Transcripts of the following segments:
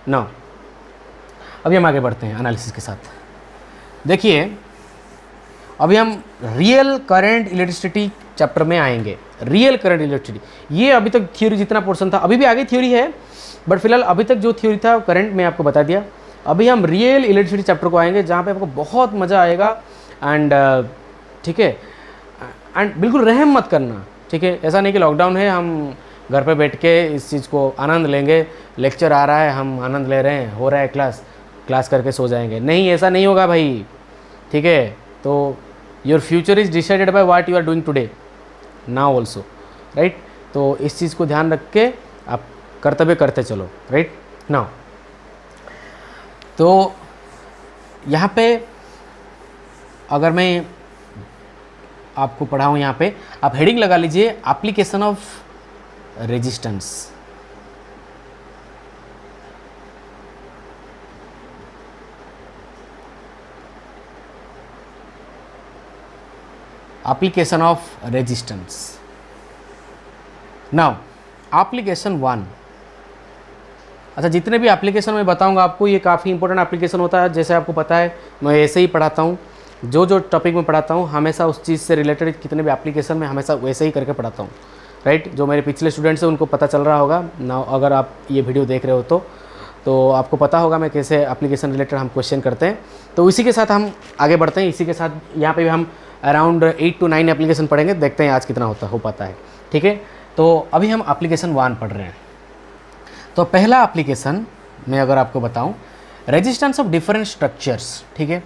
Now अभी हम आगे बढ़ते हैं एनालिसिस के साथ। देखिए अभी हम रियल करंट इलेक्ट्रिसिटी चैप्टर में आएंगे। रियल करंट इलेक्ट्रिसिटी, ये अभी तक थ्योरी जितना पोर्शन था, अभी भी आगे थ्योरी है, बट फिलहाल अभी तक जो थ्योरी था करंट में आपको बता दिया। अभी हम रियल इलेक्ट्रिसिटी चैप्टर को आएंगे जहाँ पे आपको बहुत मज़ा आएगा। एंड ठीक है, एंड बिल्कुल रहम मत करना, ठीक है। ऐसा नहीं कि लॉकडाउन है हम घर पे बैठ के इस चीज़ को आनंद लेंगे, लेक्चर आ रहा है हम आनंद ले रहे हैं, हो रहा है क्लास करके सो जाएंगे। नहीं, ऐसा नहीं होगा भाई, ठीक है। तो your future is decided by what you are doing today now also, right. तो इस चीज़ को ध्यान रख के आप कर्तव्य करते चलो, राइट नाउ। तो यहाँ पे अगर मैं आपको पढ़ाऊँ, यहाँ पे आप हेडिंग लगा लीजिए application of resistance. Application of resistance. Now application 1। अच्छा, जितने भी एप्लीकेशन मैं बताऊंगा आपको, ये काफ़ी इंपॉर्टेंट एप्लीकेशन होता है। जैसे आपको पता है मैं ऐसे ही पढ़ाता हूँ, जो टॉपिक में पढ़ाता हूँ हमेशा उस चीज़ से रिलेटेड कितने भी एप्लीकेशन में हमेशा वैसे ही करके पढ़ाता हूँ, राइट। जो मेरे पिछले स्टूडेंट्स हैं उनको पता चल रहा होगा ना, अगर आप ये वीडियो देख रहे हो तो आपको पता होगा मैं कैसे एप्लीकेशन रिलेटेड हम क्वेश्चन करते हैं। तो इसी के साथ हम आगे बढ़ते हैं। इसी के साथ यहाँ पे भी हम अराउंड 8 to 9 एप्लीकेशन पढ़ेंगे, देखते हैं आज कितना हो पाता है, ठीक है। तो अभी हम एप्लीकेशन 1 पढ़ रहे हैं। तो पहला एप्लीकेशन मैं अगर आपको बताऊं, रेजिस्टेंस ऑफ डिफरेंट स्ट्रक्चर्स, ठीक है।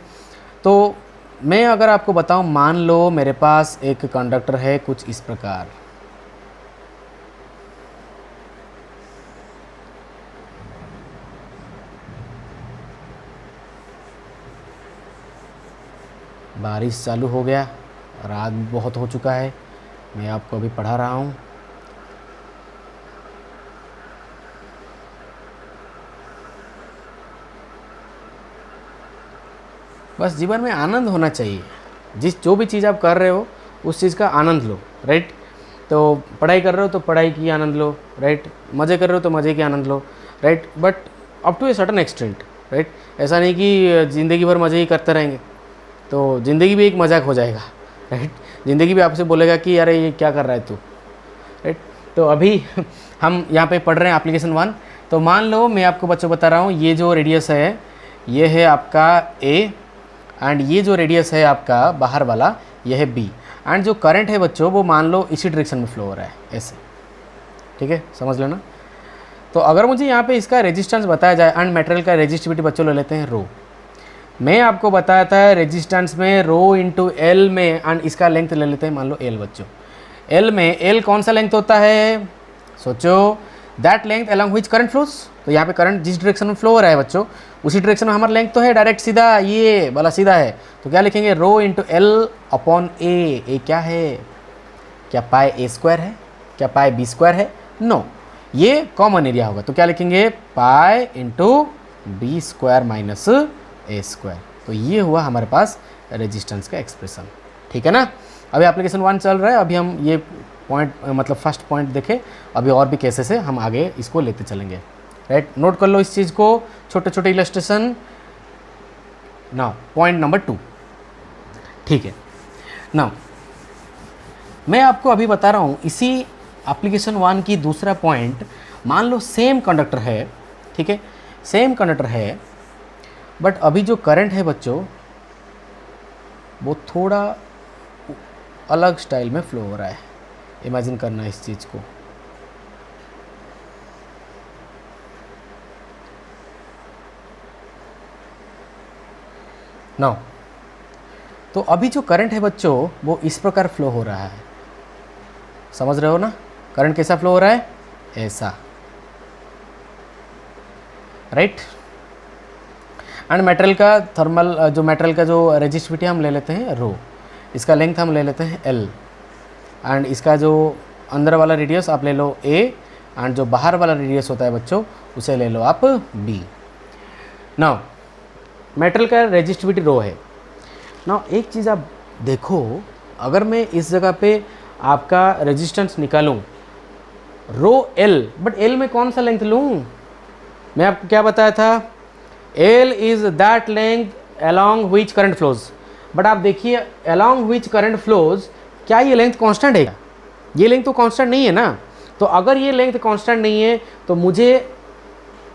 तो मैं अगर आपको बताऊं, मान लो मेरे पास एक कंडक्टर है कुछ इस प्रकार, बारिश चालू हो गया, रात बहुत हो चुका है, मैं आपको अभी पढ़ा रहा हूँ। बस जीवन में आनंद होना चाहिए, जो भी चीज़ आप कर रहे हो उस चीज़ का आनंद लो, राइट। तो पढ़ाई कर रहे हो तो पढ़ाई की आनंद लो, राइट। मज़े कर रहे हो तो मज़े की आनंद लो, right. But up to a certain extent, right. ऐसा नहीं कि ज़िंदगी भर मज़े ही करते रहेंगे, तो ज़िंदगी भी एक मजाक हो जाएगा, राइट। ज़िंदगी भी आपसे बोलेगा कि यार ये क्या कर रहा है तू, राइट। तो अभी हम यहाँ पे पढ़ रहे हैं एप्लीकेशन 1। तो मान लो मैं आपको बच्चों बता रहा हूँ, ये जो रेडियस है ये है आपका ए, एंड ये जो रेडियस है आपका बाहर वाला ये है बी, एंड जो करंट है बच्चों वो मान लो इसी डायरेक्शन में फ्लो हो रहा है, ऐसे, ठीक है, समझ लेना। तो अगर मुझे यहाँ पे इसका रेजिस्टेंस बताया जाए, एंड मटेरियल का रेजिस्टिविटी बच्चों ले लेते हैं रो। मैं आपको बताया था रेजिस्टेंस में रो इंटू एल में, एंड इसका लेंथ ले लेते हैं मान लो एल बच्चों। एल में एल कौन सा लेंथ होता है, सोचो, that length along which current flows. तो यहाँ पे करंट जिस डायरेक्शन में फ्लो हो रहा है बच्चों उसी डायरेक्शन में हमारा लेंथ तो है, डायरेक्ट सीधा, ये वाला सीधा है। तो क्या लिखेंगे, rho into l upon a क्या है, क्या पाई ए स्क्वायर है, क्या पाई बी स्क्वायर है, नो, ये कॉमन एरिया होगा। तो क्या लिखेंगे, pi into b square minus a square. तो ये हुआ हमारे पास रेजिस्टेंस का एक्सप्रेशन, ठीक है ना। अभी एप्लीकेशन 1 चल रहा है, अभी हम ये पॉइंट मतलब फर्स्ट पॉइंट देखें, अभी और भी कैसे से हम आगे इसको लेते चलेंगे, राइट। नोट कर लो इस चीज़ को, छोटे छोटे इलस्ट्रेशन। नाउ पॉइंट नंबर 2, ठीक है। नाउ मैं आपको अभी बता रहा हूँ इसी एप्लीकेशन 1 की दूसरा पॉइंट, मान लो सेम कंडक्टर है, ठीक है, सेम कंडक्टर है, बट अभी जो करंट है बच्चों वो थोड़ा अलग स्टाइल में फ्लो हो रहा है। इमेजिन करना है इस चीज़ को, नाउ तो अभी जो करंट है बच्चों वो इस प्रकार फ्लो हो रहा है, समझ रहे हो ना। करंट कैसा फ्लो हो रहा है, ऐसा, राइट। एंड मटेरियल का थर्मल, जो मटेरियल का जो रेजिस्टिविटी हम ले लेते हैं रो, इसका लेंथ हम ले लेते हैं एल, एंड इसका जो अंदर वाला रेडियस आप ले लो ए, एंड जो बाहर वाला रेडियस होता है बच्चों उसे ले लो आप बी। नाउ मटेरियल का रेजिस्टिविटी रो है। नाउ एक चीज़ आप देखो, अगर मैं इस जगह पे आपका रेजिस्टेंस निकालूं रो एल, बट एल में कौन सा लेंथ लूँ, मैं आपको क्या बताया था, L is that length along which current flows. But आप देखिए अलॉन्ग विच करंट फ्लोज, क्या ये लेंथ कांस्टेंट है? ये लेंथ तो कांस्टेंट नहीं है ना। तो अगर ये लेंथ कांस्टेंट नहीं है तो मुझे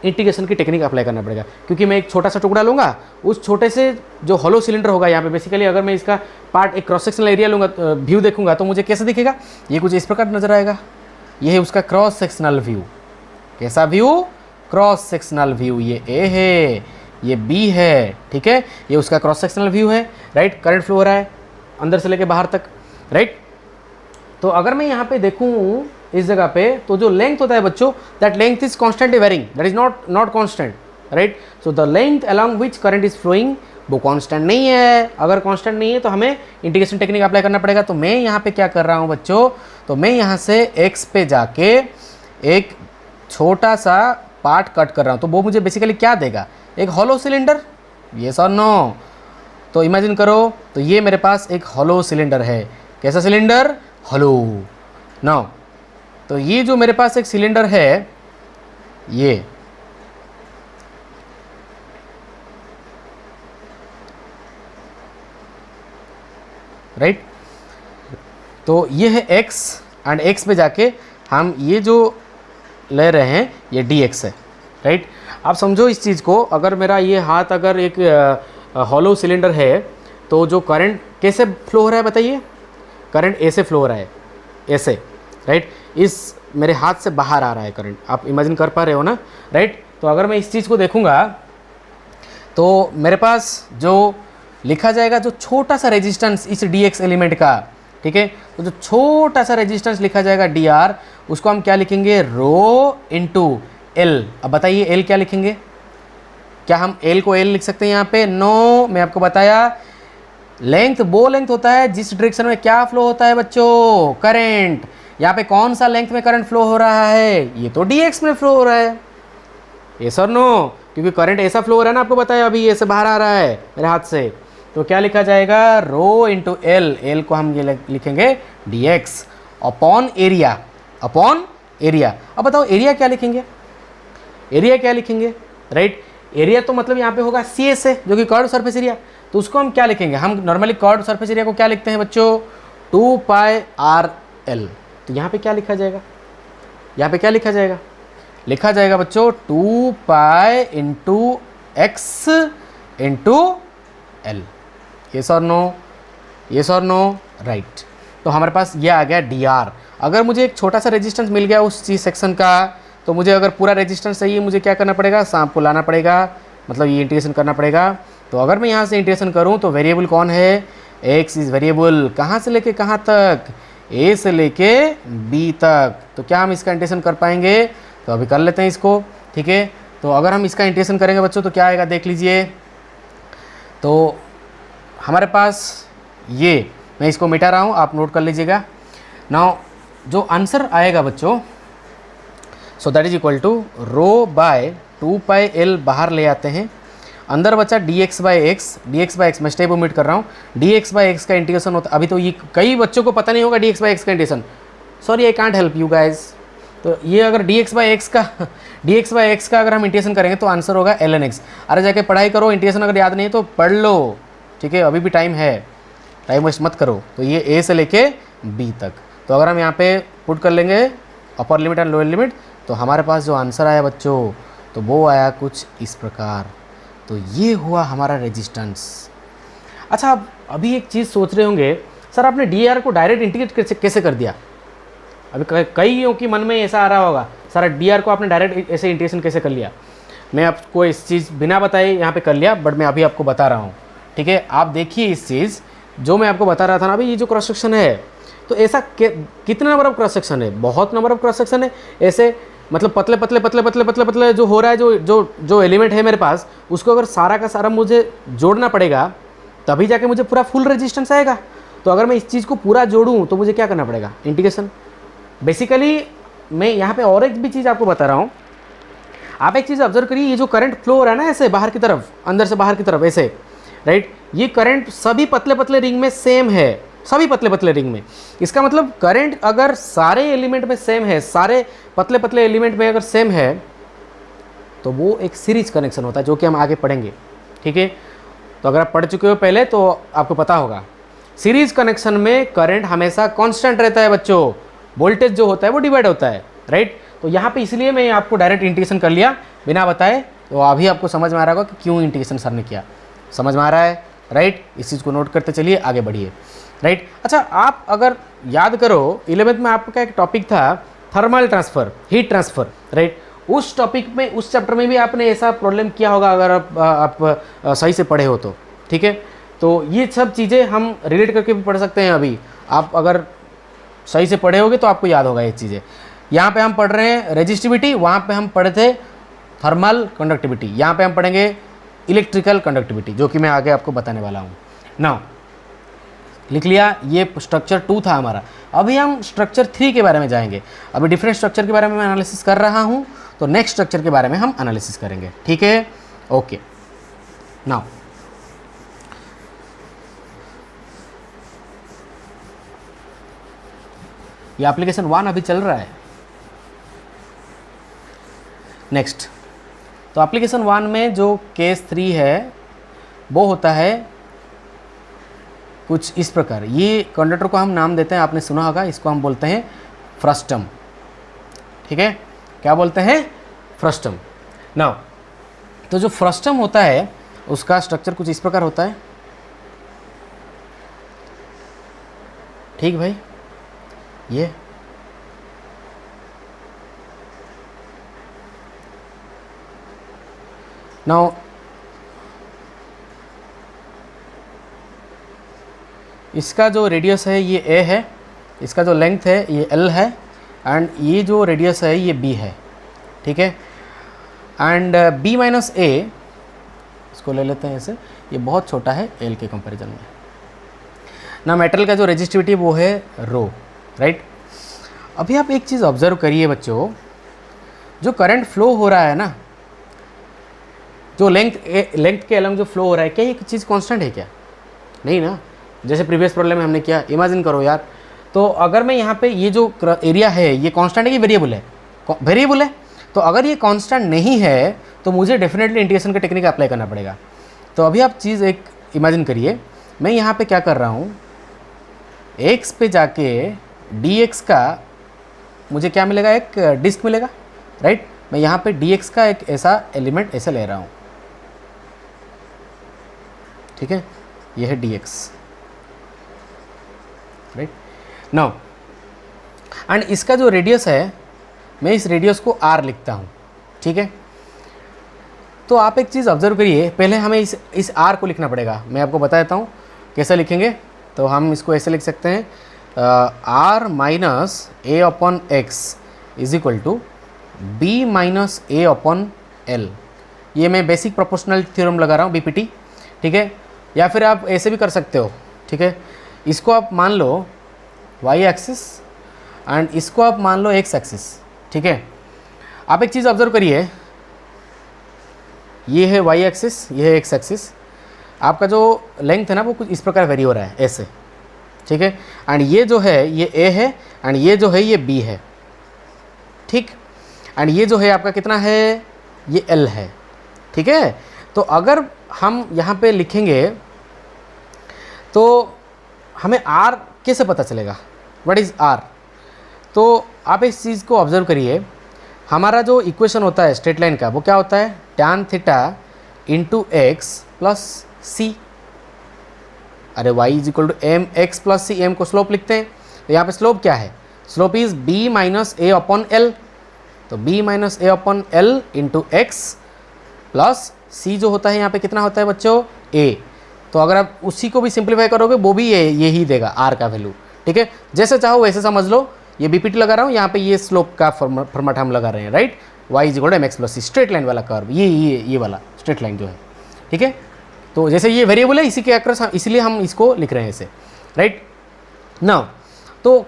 इंटीग्रेशन की टेक्निक अप्लाई करना पड़ेगा, क्योंकि मैं एक छोटा सा टुकड़ा लूँगा, उस छोटे से जो हॉलो सिलेंडर होगा यहाँ पे बेसिकली, अगर मैं इसका पार्ट एक क्रॉस सेक्शनल एरिया लूँगा, व्यू देखूंगा, तो मुझे कैसे दिखेगा, ये कुछ इस प्रकार नजर आएगा। ये है उसका क्रॉस सेक्शनल व्यू। कैसा व्यू? Cross sectional view. ये ए है, ये बी है, ठीक है, ये उसका क्रॉस सेक्शनल व्यू है, राइट। करंट फ्लो हो रहा है अंदर से लेके बाहर तक, राइट। तो अगर मैं यहाँ पे देखूँ इस जगह पे, तो जो लेंथ होता है बच्चों, that length is constantly varying, that is not constant, right. So the length along which current is flowing, वो कांस्टेंट नहीं है। अगर कांस्टेंट नहीं है तो हमें इंटीग्रेशन टेक्निक अप्लाई करना पड़ेगा। तो मैं यहाँ पे क्या कर रहा हूँ बच्चों, तो मैं यहाँ से x पे जाके एक छोटा सा पार्ट कट कर रहा हूँ। तो वो मुझे बेसिकली क्या देगा, एक हॉलो सिलेंडर, यस और नो। तो इमेजिन करो, तो ये मेरे पास एक हॉलो सिलेंडर है। कैसा सिलेंडर? हॉलो। नो, तो ये जो मेरे पास एक सिलेंडर है, ये राइट, तो ये है x एंड x पे जाके हम ये जो ले रहे हैं ये dx है, राइट। आप समझो इस चीज़ को, अगर मेरा ये हाथ अगर एक हॉलो सिलेंडर है, तो जो करंट कैसे फ्लो हो रहा है बताइए, करंट ऐसे फ्लो हो रहा है, ऐसे, राइट। इस मेरे हाथ से बाहर आ रहा है करंट, आप इमेजिन कर पा रहे हो ना, राइट। तो अगर मैं इस चीज़ को देखूंगा तो मेरे पास जो लिखा जाएगा, जो छोटा सा रेजिस्टेंस इस dx एलिमेंट का, ठीक है, तो जो छोटा सा रेजिस्टेंस लिखा जाएगा dr, उसको हम क्या लिखेंगे, रो इंटू एल। अब बताइए एल क्या लिखेंगे, क्या हम एल को एल लिख सकते हैं यहाँ पे? नो, मैं आपको बताया लेंथ वो लेंथ होता है जिस डायरेक्शन में क्या फ्लो होता है बच्चों, करंट। यहाँ पे कौन सा लेंथ में करंट फ्लो हो रहा है, ये तो dx में फ्लो हो रहा है, ये सर नो, क्योंकि करंट ऐसा फ्लो हो रहा है ना, आपको बताया अभी ऐसे बाहर आ रहा है मेरे हाथ से। तो क्या लिखा जाएगा, रो इंटू एल, एल को हम ये लिखेंगे dx upon area, upon area. अब बताओ एरिया क्या लिखेंगे, एरिया क्या लिखेंगे, राइट। एरिया तो मतलब यहाँ पे होगा CS है, जो कि कर्व्ड सरफेस एरिया। तो उसको हम क्या लिखेंगे, हम नॉर्मली कर्व्ड सरफेस एरिया को क्या लिखते हैं बच्चों, 2πrl। तो यहाँ पे क्या लिखा जाएगा, यहाँ पे क्या लिखा जाएगा, लिखा जाएगा बच्चों 2π into x into l. Yes और नो, यस और नो, राइट। तो हमारे पास ये आ गया dr। अगर मुझे एक छोटा सा रेजिस्टेंस मिल गया उस चीज सेक्शन का, तो मुझे अगर पूरा रेजिस्टेंस चाहिए, मुझे क्या करना पड़ेगा, सांप को लाना पड़ेगा, मतलब ये इंटीग्रेशन करना पड़ेगा। तो अगर मैं यहाँ से इंटीग्रेशन करूँ तो वेरिएबल कौन है, x इज वेरिएबल, कहाँ से लेके कहाँ तक, a से लेके b तक। तो क्या हम इसका इंटीग्रेशन कर पाएंगे, तो अभी कर लेते हैं इसको, ठीक है। तो अगर हम इसका इंटीग्रेशन करेंगे बच्चों तो क्या आएगा देख लीजिए। तो हमारे पास ये, मैं इसको मिटा रहा हूँ, आप नोट कर लीजिएगा। नाउ जो आंसर आएगा बच्चों, so that is equal to rho by 2πl बाहर ले आते हैं, अंदर बचा dx बाई एक्स, मैं स्टेप ओमिट कर रहा हूँ। dx बाई एक्स का इंटीग्रेशन होता, अभी तो ये कई बच्चों को पता नहीं होगा dx बाई एक्स का integration, sorry I can't help you guys. तो ये अगर dx बाई एक्स का अगर हम इंटीग्रेशन करेंगे तो आंसर होगा ln x। अरे जाके पढ़ाई करो, इंटीग्रेशन अगर याद नहीं है तो पढ़ लो, ठीक है, अभी भी टाइम है, टाइम वेस्ट मत करो। तो ये a से लेके b तक। तो अगर हम यहाँ पे पुट कर लेंगे upper limit and lower limit, तो हमारे पास जो आंसर आया बच्चों, तो वो आया कुछ इस प्रकार। तो ये हुआ हमारा रेजिस्टेंस। अच्छा, अब अभी एक चीज़ सोच रहे होंगे, सर आपने dr को डायरेक्ट इंटीग्रेट कैसे कर दिया। अभी कईयों की मन में ऐसा आ रहा होगा, सर dr को आपने डायरेक्ट ऐसे इंटीग्रेशन कैसे कर लिया। मैं आपको इस चीज़ बिना बताए यहाँ पे कर लिया, बट मैं अभी आपको बता रहा हूँ, ठीक है। आप देखिए इस चीज़ जो मैं आपको बता रहा था ना अभी, ये जो क्रॉस सेक्शन है, तो ऐसा कितना नंबर ऑफ क्रॉस सेक्शन है, बहुत नंबर ऑफ क्रॉस सेक्शन है। ऐसे मतलब पतले पतले पतले पतले पतले पतले जो हो रहा है, जो एलिमेंट है मेरे पास, उसको अगर सारा का सारा मुझे जोड़ना पड़ेगा, तभी जाके मुझे पूरा फुल रेजिस्टेंस आएगा। तो अगर मैं इस चीज़ को पूरा जोड़ूँ तो मुझे क्या करना पड़ेगा, इंटीग्रेशन। बेसिकली मैं यहाँ पे और एक भी चीज़ आपको बता रहा हूँ, आप एक चीज़ ऑब्जर्व करिए, ये जो करंट फ्लो हो रहा है ना ऐसे बाहर की तरफ, अंदर से बाहर की तरफ ऐसे, राइट, ये करंट सभी पतले पतले रिंग में सेम है, सभी पतले पतले रिंग में। इसका मतलब करंट अगर सारे एलिमेंट में सेम है, सारे पतले पतले एलिमेंट में अगर सेम है, तो वो एक सीरीज कनेक्शन होता है, जो कि हम आगे पढ़ेंगे, ठीक है। तो अगर आप पढ़ चुके हो पहले तो आपको पता होगा, सीरीज कनेक्शन में करंट हमेशा कांस्टेंट रहता है बच्चों, वोल्टेज जो होता है वो डिवाइड होता है, राइट। तो यहाँ पे इसलिए मैं आपको डायरेक्ट इंटीग्रेशन कर लिया बिना बताए, तो अभी आपको समझ में आ रहा होगा कि क्यों इंटीग्रेशन सर ने किया, समझ में आ रहा है, राइट। इस चीज़ को नोट करते चलिए, आगे बढ़िए, राइट। अच्छा, आप अगर याद करो 11th में आपका एक टॉपिक था thermal transfer, heat transfer, right. उस टॉपिक में, उस चैप्टर में भी आपने ऐसा प्रॉब्लम किया होगा अगर आप सही से पढ़े हो तो, ठीक है। तो ये सब चीज़ें हम रिलेट करके भी पढ़ सकते हैं। अभी आप अगर सही से पढ़े होगे तो आपको याद होगा ये चीज़ें। यहाँ पे हम पढ़ रहे हैं रेजिस्टिविटी, वहाँ पे हम पढ़े थे थर्मल कंडक्टिविटी, यहाँ पे हम पढ़ेंगे इलेक्ट्रिकल कंडक्टिविटी, जो कि मैं आगे आपको बताने वाला हूँ। नाउ लिख लिया, ये स्ट्रक्चर 2 था हमारा। अभी हम स्ट्रक्चर 3 के बारे में जाएंगे। अभी डिफरेंट स्ट्रक्चर के बारे में मैं एनालिसिस कर रहा हूँ, तो नेक्स्ट स्ट्रक्चर के बारे में हम एनालिसिस करेंगे, ठीक है, ओके। नाउ ये एप्लीकेशन 1 अभी चल रहा है। नेक्स्ट, तो एप्लीकेशन 1 में जो केस 3 है वो होता है कुछ इस प्रकार। ये कंडक्टर को हम नाम देते हैं, आपने सुना होगा, इसको हम बोलते हैं फ्रस्टम, ठीक है। क्या बोलते हैं? फ्रस्टम। नाउ तो जो फ्रस्टम होता है उसका स्ट्रक्चर कुछ इस प्रकार होता है, ठीक भाई। ये नाउ इसका जो रेडियस है ये a है, इसका जो लेंथ है ये l है, एंड ये जो रेडियस है ये b है, ठीक है। एंड b माइनस a, इसको ले लेते हैं ऐसे, ये बहुत छोटा है l के कंपैरिजन में ना। मेटल का जो रेजिस्टिविटी वो है रो, राइट। अभी आप एक चीज़ ऑब्जर्व करिए बच्चों, जो करंट फ्लो हो रहा है ना, जो लेंथ के अलग जो फ्लो हो रहा है, क्या ये चीज़ कांस्टेंट है क्या? नहीं ना। जैसे प्रीवियस प्रॉब्लम में हमने किया, इमेजिन करो यार, तो अगर मैं यहाँ पे ये जो एरिया है ये कांस्टेंट है कि वेरिएबल है? वेरिएबल है। तो अगर ये कांस्टेंट नहीं है तो मुझे डेफिनेटली इंटीग्रेशन का टेक्निक अप्लाई करना पड़ेगा। तो अभी आप चीज़ एक इमेजिन करिए, मैं यहाँ पे क्या कर रहा हूँ, x पे जाके dx का मुझे क्या मिलेगा, एक डिस्क मिलेगा, राइट। मैं यहाँ पे dx का एक ऐसा एलिमेंट ऐसे ले रहा हूँ, ठीक है, ये है dx, राइट। नाउ एंड इसका जो रेडियस है, मैं इस रेडियस को r लिखता हूँ, ठीक है। तो आप एक चीज़ ऑब्जर्व करिए, पहले हमें इस r को लिखना पड़ेगा। मैं आपको बता देता हूँ कैसे लिखेंगे। तो हम इसको ऐसे लिख सकते हैं, r माइनस a upon X is equal to b माइनस a अपॉन l। ये मैं बेसिक प्रोपोर्शनल थ्योरम लगा रहा हूँ, BPT, ठीक है। या फिर आप ऐसे भी कर सकते हो, ठीक है। इसको आप मान लो y एक्सिस एंड इसको आप मान लो x एक्सिस, ठीक है। आप एक चीज़ ऑब्जर्व करिए, ये है y एक्सिस, ये है x एक्सिस। आपका जो लेंथ है ना वो कुछ इस प्रकार वेरी हो रहा है ऐसे, ठीक है। एंड ये जो है ये a है, एंड ये जो है ये b है, ठीक। एंड ये जो है आपका कितना है, ये l है, ठीक है। तो अगर हम यहाँ पे लिखेंगे तो हमें r कैसे पता चलेगा, व्हाट इज़ r? तो आप इस चीज़ को ऑब्जर्व करिए, हमारा जो इक्वेशन होता है स्ट्रेट लाइन का वो क्या होता है, tan theta into x plus c. अरे y is equal to M x plus c, m को स्लोप लिखते हैं। तो यहाँ पे स्लोप क्या है, slope is b minus A upon l. तो b माइनस ए upon l into x plus c जो होता है यहाँ पे कितना होता है बच्चों, a। तो अगर आप उसी को भी सिंप्लीफाई करोगे वो भी ये ही देगा r का वैल्यू, ठीक है। जैसे चाहो वैसे समझ लो, ये BPT लगा रहा हूँ, यहाँ पे ये स्लोप का फॉर्मेट हम लगा रहे हैं, right. y is equal to M x plus C, straight line वाला कर्व, ये वाला स्ट्रेट लाइन जो है, ठीक है। तो जैसे ये वेरिएबल है, इसी के अक्रॉस इसलिए हम इसको लिख रहे हैं ऐसे, राइट ना। तो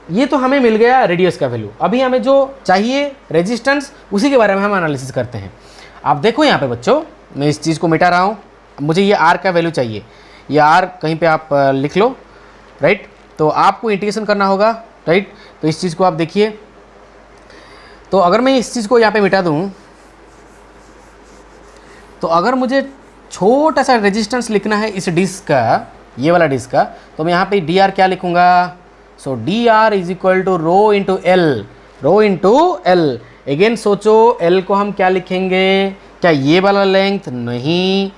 ये तो हमें मिल गया रेडियस का वैल्यू। अभी हमें जो चाहिए रेजिस्टेंस, उसी के बारे में हम एनालिसिस करते हैं। आप देखो यहाँ पे बच्चों, मैं इस चीज़ को मिटा रहा हूँ, मुझे ये r का वैल्यू चाहिए। ये r कहीं पे आप लिख लो, राइट। तो आपको इंटीग्रेशन करना होगा, राइट। तो इस चीज़ को आप देखिए, तो अगर मैं इस चीज़ को यहाँ पे मिटा दूँ तो अगर मुझे छोटा सा रेजिस्टेंस लिखना है इस डिस्क का, ये वाला डिस्क का, तो मैं यहाँ पे डी आर क्या लिखूँगा? So d r is equal to rho into l, rho into l. Again सोचो, एल को हम क्या लिखेंगे? क्या ये वाला लेंथ? नहीं।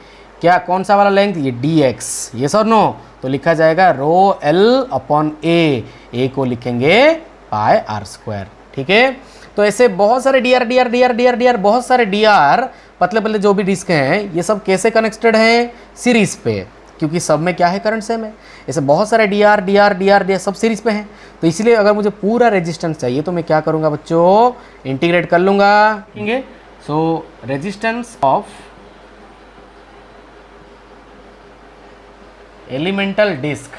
क्या कौन सा वाला लेंथ? ये डी एक्स। यस और नो? तो लिखा जाएगा रो एल अपॉन ए को लिखेंगे पाई आर स्क्वायर। ठीक है, तो ऐसे बहुत सारे डी आर बहुत सारे डी आर पतले पतले जो भी डिस्क हैं, ये सब कैसे कनेक्टेड हैं? सीरीज पे, क्योंकि सब में क्या है? करंट सेम है। ऐसे बहुत सारे डी आर सब सीरीज पे हैं। तो इसलिए अगर मुझे पूरा रेजिस्टेंस चाहिए तो मैं क्या करूँगा बच्चों? इंटीग्रेट कर लूँगा। So resistance of elemental disc,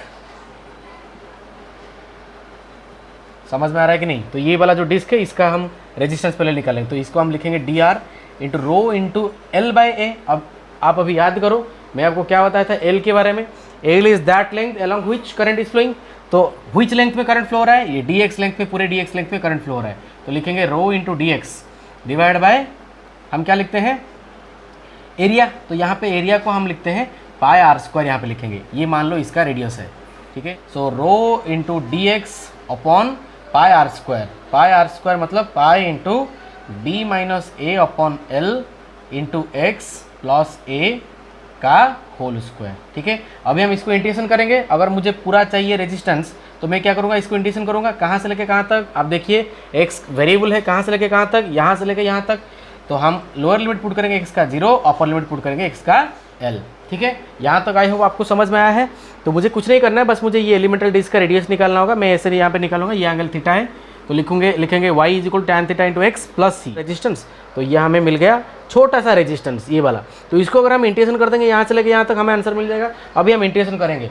समझ में आ रहा है कि नहीं? तो ये वाला जो डिस्क है इसका हम रेजिस्टेंस पहले निकालेंगे, तो इसको हम लिखेंगे d r into rho into l by a. अब आप अभी याद करो, मैं आपको क्या बताया था एल के बारे में? L is that length along which current is flowing. तो व्हिच लेंथ में करंट फ्लो हो रहा है? ये डी एक्स लेंथ में, पूरे डी एक्स लेंथ में करंट फ्लो हो रहा है। तो लिखेंगे rho into d x divide by, हम क्या लिखते हैं? एरिया। तो यहाँ पे एरिया को हम लिखते हैं पाई आर स्क्वायर, यहाँ पे लिखेंगे। ये मान लो इसका रेडियस है। ठीक है, so rho into d x upon pi r square. Pi r square मतलब pi into B minus A upon l into x plus a का होल स्क्वायर। ठीक है, अभी हम इसको इंटीग्रेशन करेंगे। अगर मुझे पूरा चाहिए रेजिस्टेंस तो मैं क्या करूँगा? इसको इंटीग्रेशन करूँगा। कहाँ से लेके कहाँ तक? आप देखिए, एक्स वेरिएबल है, कहाँ से लेके कहाँ तक? यहाँ से लेके यहाँ तक। तो हम लोअर लिमिट पुट करेंगे एक्स का 0, अपर लिमिट पुट करेंगे एक्स का एल। ठीक है, यहाँ तक आई होप आपको समझ में आया है। तो मुझे कुछ नहीं करना है, बस मुझे ये एलिमेंटल डिस्क का रेडियस निकालना होगा। मैं ऐसे यहाँ पे निकालूंगा, ये एंगल थीटा है, तो लिखेंगे y is equal tan theta into x plus C resistance. तो ये हमें मिल गया छोटा सा रेजिस्टेंस, ये वाला। तो इसको अगर हम इंटीग्रेशन कर देंगे यहाँ से लेके यहाँ तक, हमें आंसर मिल जाएगा। अभी हम इंटीग्रेशन करेंगे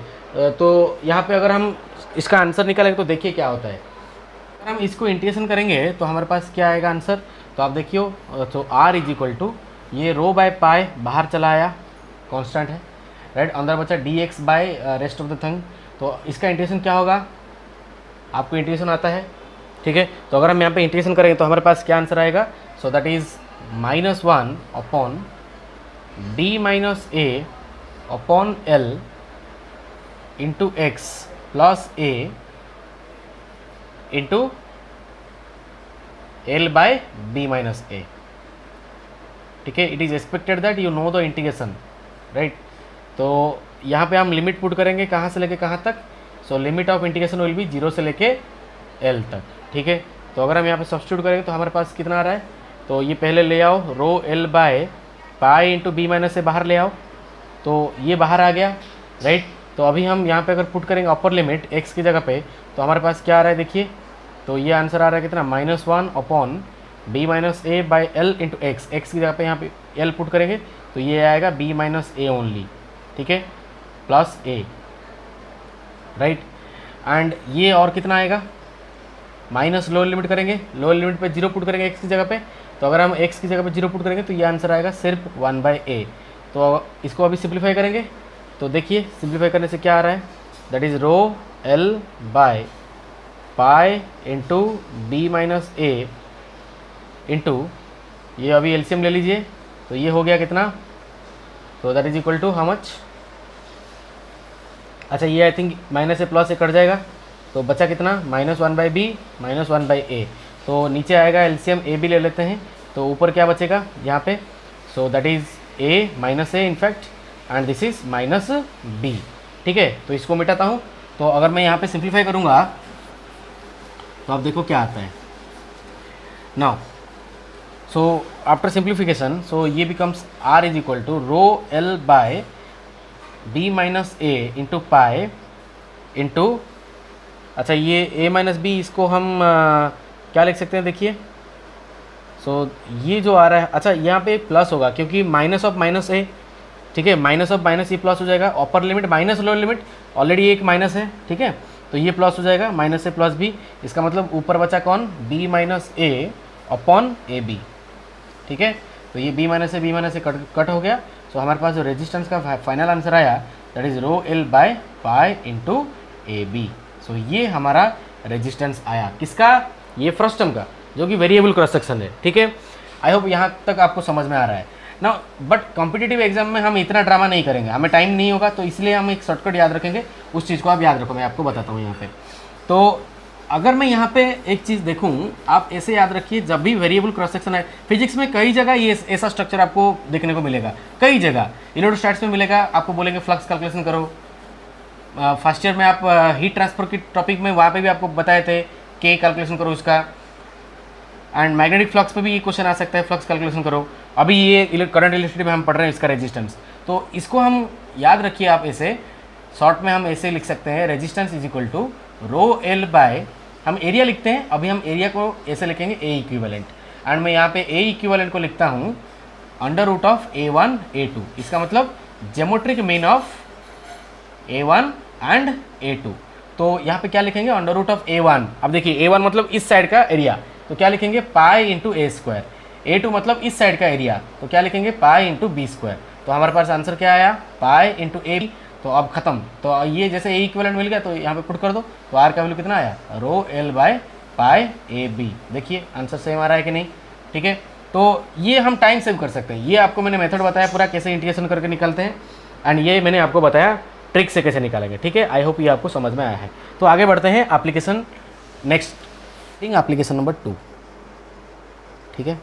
तो यहाँ पे अगर हम इसका आंसर निकालेंगे तो देखिए क्या होता है। अगर हम इसको इंटीग्रेशन करेंगे तो हमारे पास क्या आएगा आंसर? तो आप देखियो, तो r इज इक्वल टू ये रो बाय पाई बाहर चला आया, कांस्टेंट है, राइट। अंदर बचा D X by rest of the thing. तो इसका इंटीग्रेशन क्या होगा? आपको इंटीग्रेशन आता है, ठीक है। तो अगर हम यहाँ पे इंटीग्रेशन करेंगे तो हमारे पास क्या आंसर आएगा? So that is -1 upon d minus A upon l into x plus a into l by b minus a. ठीक है, it is expected that you know the integration, right. तो यहाँ पे हम लिमिट पुट करेंगे कहाँ से लेके कहाँ तक? So limit of integration will be 0 से लेके एल तक। ठीक है, तो अगर हम यहाँ पे सब्स्टिट्यूट करेंगे तो हमारे पास कितना आ रहा है? तो ये पहले ले आओ, rho L by pi into B minus से बाहर ले आओ, तो ये बाहर आ गया, राइट। तो अभी हम यहाँ पे अगर पुट करेंगे अपर लिमिट एक्स की जगह पे, तो हमारे पास क्या आ रहा है देखिए। तो ये आंसर आ रहा है कितना? -1 upon B minus A by L into X. X की जगह पे यहाँ पे एल पुट करेंगे तो ये आएगा बी माइनस ए ओनली, ठीक है, प्लस ए, राइट। एंड ये और कितना आएगा? माइनस लोअर लिमिट करेंगे, लोअर लिमिट पे 0 पुट करेंगे एक्स की जगह पे। तो अगर हम एक्स की जगह पे 0 पुट करेंगे तो ये आंसर आएगा सिर्फ 1/a। तो इसको अभी सिंप्लीफाई करेंगे तो देखिए, सिंप्लीफाई करने से क्या आ रहा है? That is rho L by pi into B minus A into, ये अभी एलसीएम ले लीजिए, तो ये हो गया कितना? तो that is equal to how much? अच्छा, ये आई थिंक माइनस से प्लस से कट जाएगा, तो बचा कितना? -1/b -1/a। तो नीचे आएगा एलसीएम ए भी ले लेते हैं, तो ऊपर क्या बचेगा यहाँ पे? So that is a minus A in fact, and this is -b। ठीक है, तो इसको मिटाता हूँ। तो अगर मैं यहाँ पे सिंप्लीफाई करूँगा तो आप देखो क्या आता है now. So after simplification, so ये becomes r is equal to rho L by b minus A into pi into, अच्छा ये a माइनस बी, इसको हम क्या लिख सकते हैं देखिए। सो ये जो आ रहा है, अच्छा यहाँ पे प्लस होगा क्योंकि माइनस ऑफ माइनस ए, ठीक है, माइनस ऑफ माइनस ये प्लस हो जाएगा। Upper limit minus lower limit, already एक माइनस है, ठीक है, तो ये प्लस हो जाएगा, माइनस से प्लस बी। इसका मतलब ऊपर बचा कौन? b minus A upon A B, ठीक है। तो ये b माइनस से कट हो गया। सो हमारे पास जो रेजिस्टेंस का फाइनल आंसर आया that is rho L by pi into a b. So ये हमारा रेजिस्टेंस आया, किसका? ये फ्रस्टम का, जो कि वेरिएबल क्रॉस सेक्शन है। ठीक है, आई होप यहाँ तक आपको समझ में आ रहा है। ना। बट कॉम्पिटिटिव एग्जाम में हम इतना ड्रामा नहीं करेंगे, हमें टाइम नहीं होगा, तो इसलिए हम एक शॉर्टकट याद रखेंगे। उस चीज़ को आप याद रखो, मैं आपको बताता हूँ यहाँ पे। तो अगर मैं यहाँ पे एक चीज़ देखूँ, आप ऐसे याद रखिए, जब भी वेरिएबल क्रॉस सेक्शन है फिजिक्स में कई जगह ये ऐसा स्ट्रक्चर आपको देखने को मिलेगा, कई जगह इलेक्ट्रोस्टैटिक्स में मिलेगा, आपको बोलेंगे फ्लक्स कैलकुलेशन करो। फर्स्ट ईयर में आप हीट ट्रांसफर की टॉपिक में वहाँ पे भी आपको बताए थे के कैलकुलेशन करो उसका। एंड मैग्नेटिक फ्लक्स पे भी ये क्वेश्चन आ सकता है, फ्लक्स कैलकुलेशन करो। अभी ये करंट इलेक्ट्रिसिटी में हम पढ़ रहे हैं इसका रेजिस्टेंस, तो इसको हम याद रखिए। आप ऐसे शॉर्ट में हम ऐसे लिख सकते हैं, resistance is equal to rho L by, हम एरिया लिखते हैं, अभी हम एरिया को ऐसे लिखेंगे ए इक्विवेलेंट। एंड मैं यहाँ पे ए इक्विवेलेंट को लिखता हूँ under root of A1 A2। इसका मतलब geometric mean of A1 and A2। तो यहाँ पे क्या लिखेंगे, अंडर रूट ऑफ A1। अब देखिए A1 मतलब इस साइड का एरिया, तो क्या लिखेंगे पाई इंटू ए स्क्वायर। A2 मतलब इस साइड का एरिया, तो क्या लिखेंगे पाई इंटू बी स्क्वायर। तो हमारे पास आंसर क्या आया, पाई इंटू ए। तो अब खत्म, तो ये जैसे ए इक्विवेलेंट मिल गया तो यहाँ पे पुट कर दो, तो आर का वैल्यू कितना आया, rho L by pi A B. देखिए आंसर सेम आ रहा है कि नहीं, ठीक है। तो ये हम टाइम सेव कर सकते हैं। ये आपको मैंने मेथड बताया पूरा कैसे इंटीग्रेशन करके निकालते हैं, एंड ये मैंने आपको बताया ट्रिक से कैसे निकालेंगे, ठीक है। आई होप ये आपको समझ में आया है। तो आगे बढ़ते हैं एप्लीकेशन नेक्स्ट, एप्लीकेशन नंबर 2, ठीक है।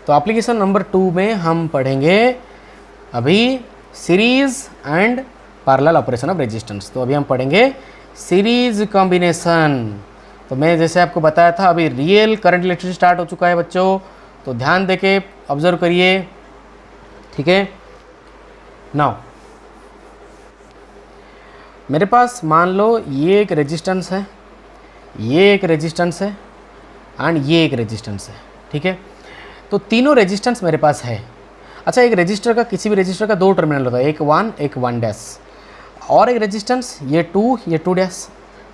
तो एप्लीकेशन नंबर 2 में हम पढ़ेंगे अभी series and parallel operation of resistance. तो अभी हम पढ़ेंगे सीरीज कॉम्बिनेशन। तो मैं जैसे आपको बताया था, अभी रियल करंट इलेक्ट्रिसिटी स्टार्ट हो चुका है बच्चों, तो ध्यान देके ऑब्जर्व करिए, ठीक है। नाउ मेरे पास मान लो ये एक रेजिस्टेंस है, ये एक रेजिस्टेंस है एंड ये एक रेजिस्टेंस है, ठीक है। तो तीनों रेजिस्टेंस मेरे पास है। अच्छा, एक रजिस्टर का, किसी भी रजिस्टर का 2 टर्मिनल होता है, एक 1 डैश, और एक रेजिस्टेंस ये 2 डैश,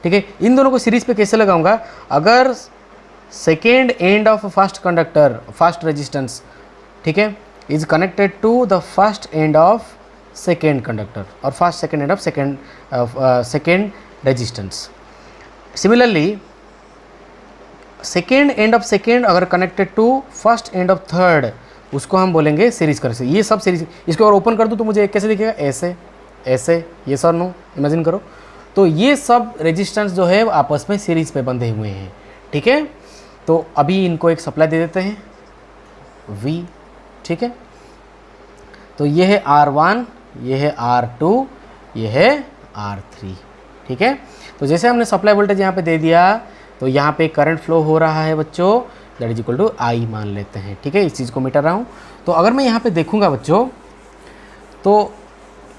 ठीक है। इन दोनों को सीरीज पे कैसे लगाऊंगा, अगर second end of first conductor, first resistance, ठीक है, is connected to the first end of second conductor और first second end of second resistance. Similarly second end of second अगर connected to first end of third, उसको हम बोलेंगे series कर से। ये सब सीरीज, इसको अगर ओपन कर दूँ तो मुझे कैसे दिखेगा, ऐसे ऐसे, ये सर नो इमेजिन करो। तो ये सब रेजिस्टेंस जो है आपस में सीरीज पे बंधे हुए हैं, ठीक है। तो अभी इनको एक सप्लाई दे देते हैं V, ठीक है। तो ये है R1, ये है R2, ये है R3, ठीक है। तो जैसे हमने सप्लाई वोल्टेज यहाँ पे दे दिया, तो यहाँ पे करंट फ्लो हो रहा है बच्चों, that is equal to I मान लेते हैं, ठीक है। इस चीज़ को मिटा रहा हूँ। तो अगर मैं यहाँ पे देखूँगा बच्चों, तो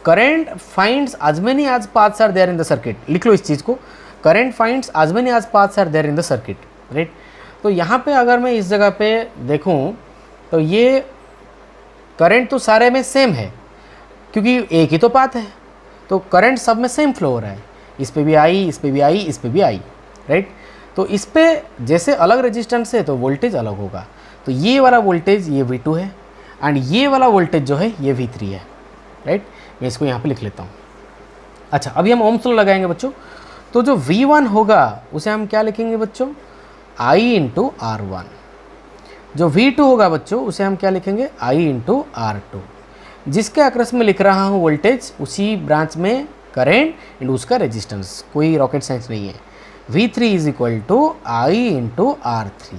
current finds as many as paths are there in the circuit। लिख लो इस चीज़ को, current finds as many as paths are there in the circuit, right. तो यहाँ पे अगर मैं इस जगह पे देखूँ, तो ये करंट तो सारे में सेम है, क्योंकि एक ही तो पाथ है, तो करंट सब में सेम फ्लो हो रहा है। इस पे भी आई, इस पे भी आई, इस पे भी आई, राइट। तो इस पे जैसे अलग रेजिस्टेंस है तो वोल्टेज अलग होगा। तो ये वाला वोल्टेज ये V2 है, एंड ये वाला वोल्टेज जो है ये V3 है, राइट। मैं इसको यहाँ पे लिख लेता हूँ। अच्छा, अभी हम ओम्स लॉ लगाएंगे बच्चों। तो जो V1 होगा उसे हम क्या लिखेंगे बच्चों, I इंटू R1। जो V2 होगा बच्चों उसे हम क्या लिखेंगे, I इंटू R2। जिसके अक्रस में लिख रहा हूँ वोल्टेज, उसी ब्रांच में करेंट एंड उसका रेजिस्टेंस, कोई रॉकेट साइंस नहीं है। V3 is equal to I into R3,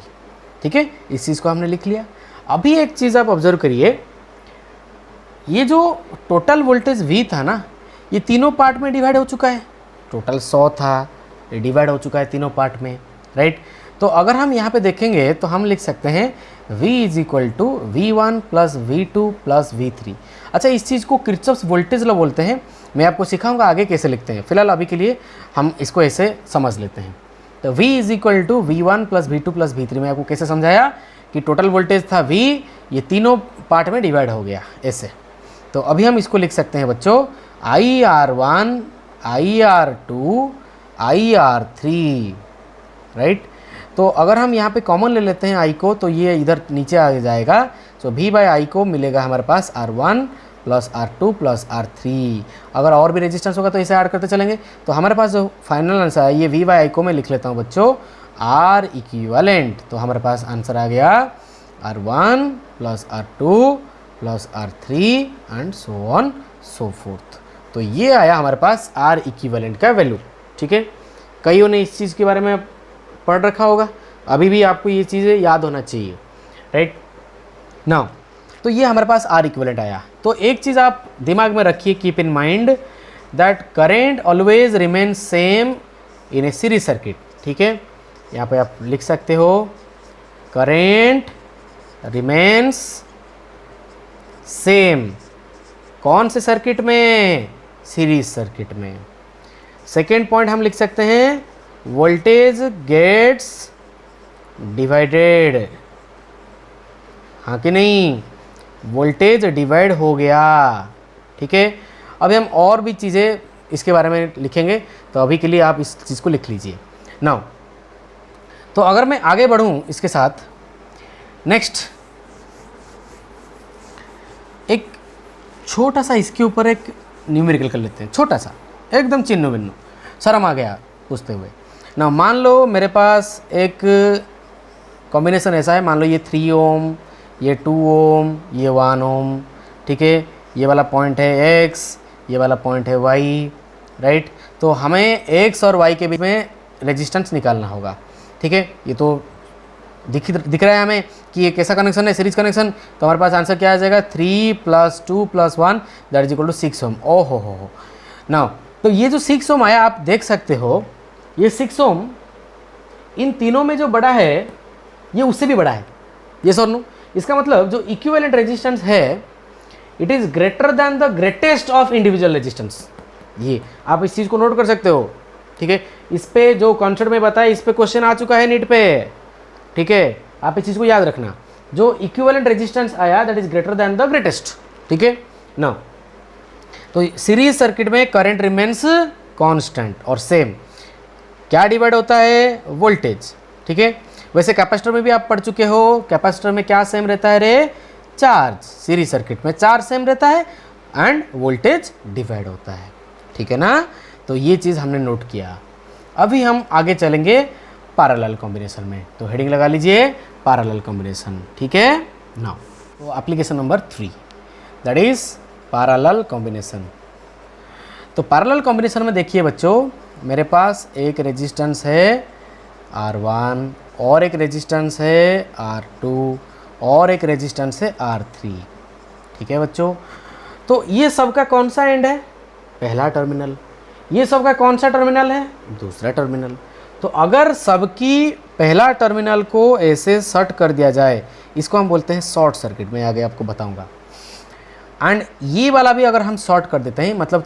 ठीक है। इस चीज़ को हमने लिख लिया। अभी एक चीज़ आप ऑब्जर्व करिए, ये जो टोटल वोल्टेज V था ना, ये तीनों पार्ट में डिवाइड हो चुका है। टोटल 100 था, ये डिवाइड हो चुका है तीनों पार्ट में, राइट। तो अगर हम यहाँ पे देखेंगे तो हम लिख सकते हैं V is equal to V1 plus V2 plus V3। अच्छा, इस चीज़ को किरचॉफ्स वोल्टेज लॉ बोलते हैं। मैं आपको सिखाऊंगा आगे कैसे लिखते हैं, फिलहाल अभी के लिए हम इसको ऐसे समझ लेते हैं। तो V is equal to V1 plus V2 plus V3। मैं आपको कैसे समझाया कि टोटल वोल्टेज था V, ये तीनों पार्ट में डिवाइड हो गया ऐसे। तो अभी हम इसको लिख सकते हैं बच्चों, IR1, IR2, IR3, राइट। तो अगर हम यहाँ पे कॉमन ले लेते हैं I को, तो ये इधर नीचे आ जाएगा। तो V बाई I को मिलेगा हमारे पास R1 plus R2 plus R3। अगर और भी रेजिस्टेंस होगा तो इसे ऐड करते चलेंगे। तो हमारे पास जो फाइनल आंसर है, ये V बाई I को मैं लिख लेता हूँ बच्चों R इक्विवेलेंट। तो हमारे पास आंसर आ गया R1 plus R2 plus R3 and so on so forth. तो ये आया हमारे पास R इक्विवेलेंट का वैल्यू। ठीक है, कईयों ने इस चीज़ के बारे में पढ़ रखा होगा, अभी भी आपको ये चीज़ें याद होना चाहिए, राइट नाउ। तो ये हमारे पास R इक्विवेलेंट आया। तो एक चीज़ आप दिमाग में रखिए, keep in mind that current always remain same in A series circuit. ठीक है, यहाँ पे आप लिख सकते हो करेंट रिमेन्स सेम। कौन से सर्किट में? सीरीज सर्किट में। सेकेंड पॉइंट हम लिख सकते हैं वोल्टेज गेट्स डिवाइडेड। हाँ कि नहीं? वोल्टेज डिवाइड हो गया। ठीक है, अभी हम और भी चीज़ें इसके बारे में लिखेंगे, तो अभी के लिए आप इस चीज़ को लिख लीजिए नाउ। तो अगर मैं आगे बढ़ूं इसके साथ, नेक्स्ट एक छोटा सा इसके ऊपर एक न्यूमेरिकल कर लेते हैं, छोटा सा एकदम चिन्नो बिन्नो, शर्म आ गया पूछते हुए ना। मान लो मेरे पास एक कॉम्बिनेशन ऐसा है, मान लो ये 3 ओम, ये 2 ओम, ये 1 ओम। ठीक है, ये वाला पॉइंट है x, ये वाला पॉइंट है y, राइट। तो हमें x और y के बीच में रेजिस्टेंस निकालना होगा। ठीक है, ये तो दिख रहा है हमें कि ये कैसा कनेक्शन है, सीरीज कनेक्शन। तो हमारे पास आंसर क्या आ जाएगा? 3 + 2 + 1 दैट इज इक्वल टू 6 ओम। ओ हो नाउ, तो ये जो 6 ओम आया, आप देख सकते हो ये 6 ओम इन तीनों में जो बड़ा है ये उससे भी बड़ा है। ये सर नो, इसका मतलब जो इक्विवेलेंट रेजिस्टेंस है it is greater than the greatest of individual resistance. ये आप इस चीज़ को नोट कर सकते हो। ठीक है, इस पे जो कॉन्सेप्ट में बताया, इस पे क्वेश्चन आ चुका है नीट पे। ठीक है, आप इस चीज़ को याद रखना, जो इक्विवेलेंट रेजिस्टेंस आया that is greater than the greatest. ठीक है ना, तो सीरीज सर्किट में करंट रिमेन्स कांस्टेंट और सेम। क्या डिवाइड होता है? वोल्टेज। ठीक है, वैसे कैपेसिटर में भी आप पढ़ चुके हो, कैपेसिटर में क्या सेम रहता है रे? चार्ज। सीरीज सर्किट में चार्ज सेम रहता है एंड वोल्टेज डिवाइड होता है। ठीक है ना, तो ये चीज़ हमने नोट किया। अभी हम आगे चलेंगे पैरेलल कॉम्बिनेशन में, तो हेडिंग लगा लीजिए पैरेलल कॉम्बिनेशन। ठीक है नाउ, तो application number 3 that is parallel combination. तो पैरेलल कॉम्बिनेशन में देखिए बच्चों, मेरे पास एक रेजिस्टेंस है R1 और एक रेजिस्टेंस है R2 और एक रेजिस्टेंस है R3। ठीक है बच्चों, तो ये सब का कौन सा एंड है? पहला टर्मिनल। ये सब का कौन सा टर्मिनल है? दूसरा टर्मिनल। तो अगर सबकी पहला टर्मिनल को ऐसे शॉर्ट कर दिया जाए, इसको हम बोलते हैं शॉर्ट सर्किट। मैं आगे आपको बताऊंगा। एंड ये वाला भी अगर हम शॉर्ट कर देते हैं, मतलब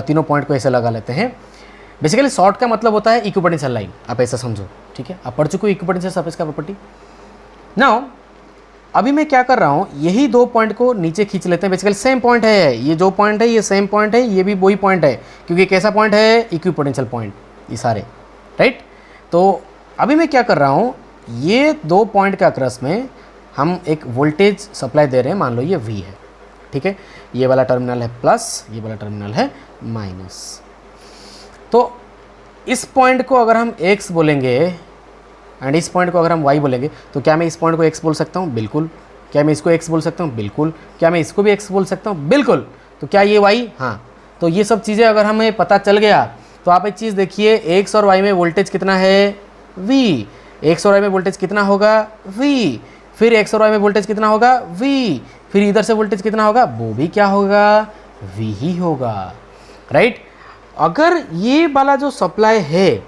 तीनों पॉइंट को ऐसे लगा लेते हैं। बेसिकली शॉर्ट का मतलब होता है इक्विपोटेंशियल लाइन, आप ऐसा समझो। ठीक है, आप पढ़ चुके हो इक्विपोटेंशियल सरफेस का प्रॉपर्टी। नाउ अभी मैं क्या कर रहा हूँ, यही 2 पॉइंट को नीचे खींच लेते हैं। बेसिकली सेम पॉइंट है, ये जो पॉइंट है ये सेम पॉइंट है, ये भी वही पॉइंट है, क्योंकि कैसा पॉइंट है? इक्विपोटेंशियल पॉइंट, ये सारे, राइट। तो अभी मैं क्या कर रहा हूँ, ये 2 पॉइंट के अक्रॉस में हम एक वोल्टेज सप्लाई दे रहे हैं, मान लो ये V है। ठीक है, ये वाला टर्मिनल है प्लस, ये वाला टर्मिनल है माइनस। तो इस पॉइंट को अगर हम x बोलेंगे एंड इस पॉइंट को अगर हम y बोलेंगे, तो क्या मैं इस पॉइंट को x बोल सकता हूँ? बिल्कुल। क्या मैं इसको x बोल सकता हूँ? बिल्कुल। क्या मैं इसको भी x बोल सकता हूँ? बिल्कुल। तो क्या ये y? हाँ। तो ये सब चीज़ें अगर हमें पता चल गया, तो आप एक चीज़ देखिए, x और y में वोल्टेज कितना है? v। x और y में वोल्टेज कितना होगा? v। फिर x और y में वोल्टेज कितना होगा? v। फिर इधर से वोल्टेज कितना होगा? वो भी क्या होगा? v ही होगा, राइट। अगर ये वाला जो सप्लाई है,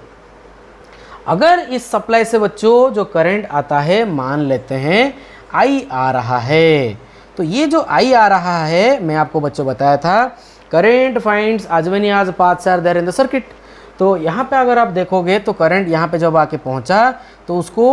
अगर इस सप्लाई से बच्चों जो करंट आता है, मान लेते हैं I आ रहा है, तो ये जो I आ रहा है, मैं आपको बच्चों बताया था current finds as many as paths are there in the circuit. तो यहाँ पे अगर आप देखोगे तो करंट यहाँ पे जब आके पहुँचा तो उसको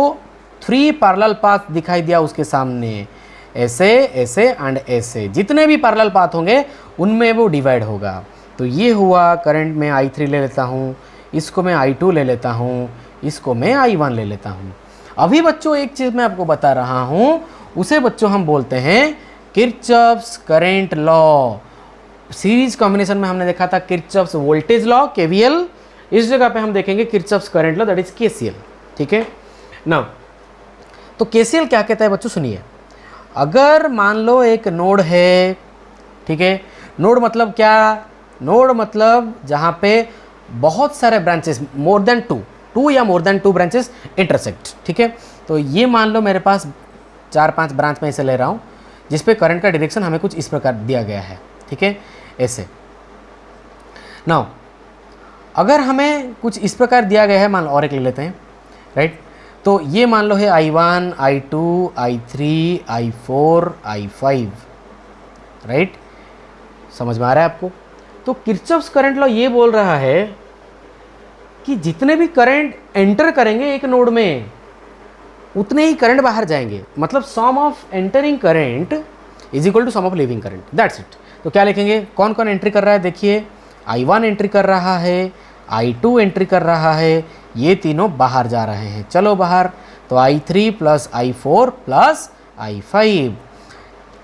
3 पैरेलल पाथ दिखाई दिया उसके सामने, ऐसे ऐसे एंड ऐसे। जितने भी पैरेलल पाथ होंगे उनमें वो डिवाइड होगा। तो ये हुआ करंट में I3 ले लेता हूँ, इसको मैं I2 ले लेता हूँ, इसको मैं I1 ले लेता हूँ। अभी बच्चों एक चीज़ मैं आपको बता रहा हूँ, उसे बच्चों हम बोलते हैं Kirchhoff's current law. Series combination में हमने देखा था किरचॉफ्स वोल्टेज लॉ KVL, इस जगह पे हम देखेंगे Kirchhoff's current law that is KCL। ठीक है ना, तो KCL क्या कहता है बच्चों? सुनिए, अगर मान लो एक नोड है, ठीक है, नोड मतलब क्या, नोड मतलब जहाँ पे बहुत सारे ब्रांचेस, मोर देन टू या मोर देन 2 ब्रांचेस इंटरसेक्ट, ठीक है। तो ये मान लो मेरे पास 4-5 ब्रांच में इसे ले रहा हूँ, जिस पे करंट का डायरेक्शन हमें कुछ इस प्रकार दिया गया है, ठीक है, ऐसे। नाउ अगर हमें कुछ इस प्रकार दिया गया है, मान लो और एक ले लेते हैं, राइट। तो ये मान लो है I1, I2, I3, I4, I5, right. समझ में आ रहा है आपको? तो किरचॉफ्स करंट लॉ ये बोल रहा है कि जितने भी करंट एंटर करेंगे एक नोड में, उतने ही करंट बाहर जाएंगे। मतलब sum of entering current is equal to sum of leaving current, that's it. तो क्या लिखेंगे, कौन कौन एंट्री कर रहा है, देखिए I1 एंट्री कर रहा है, I2 एंट्री कर रहा है, ये तीनों बाहर जा रहे हैं, चलो बाहर। तो I3 plus I4 plus I5।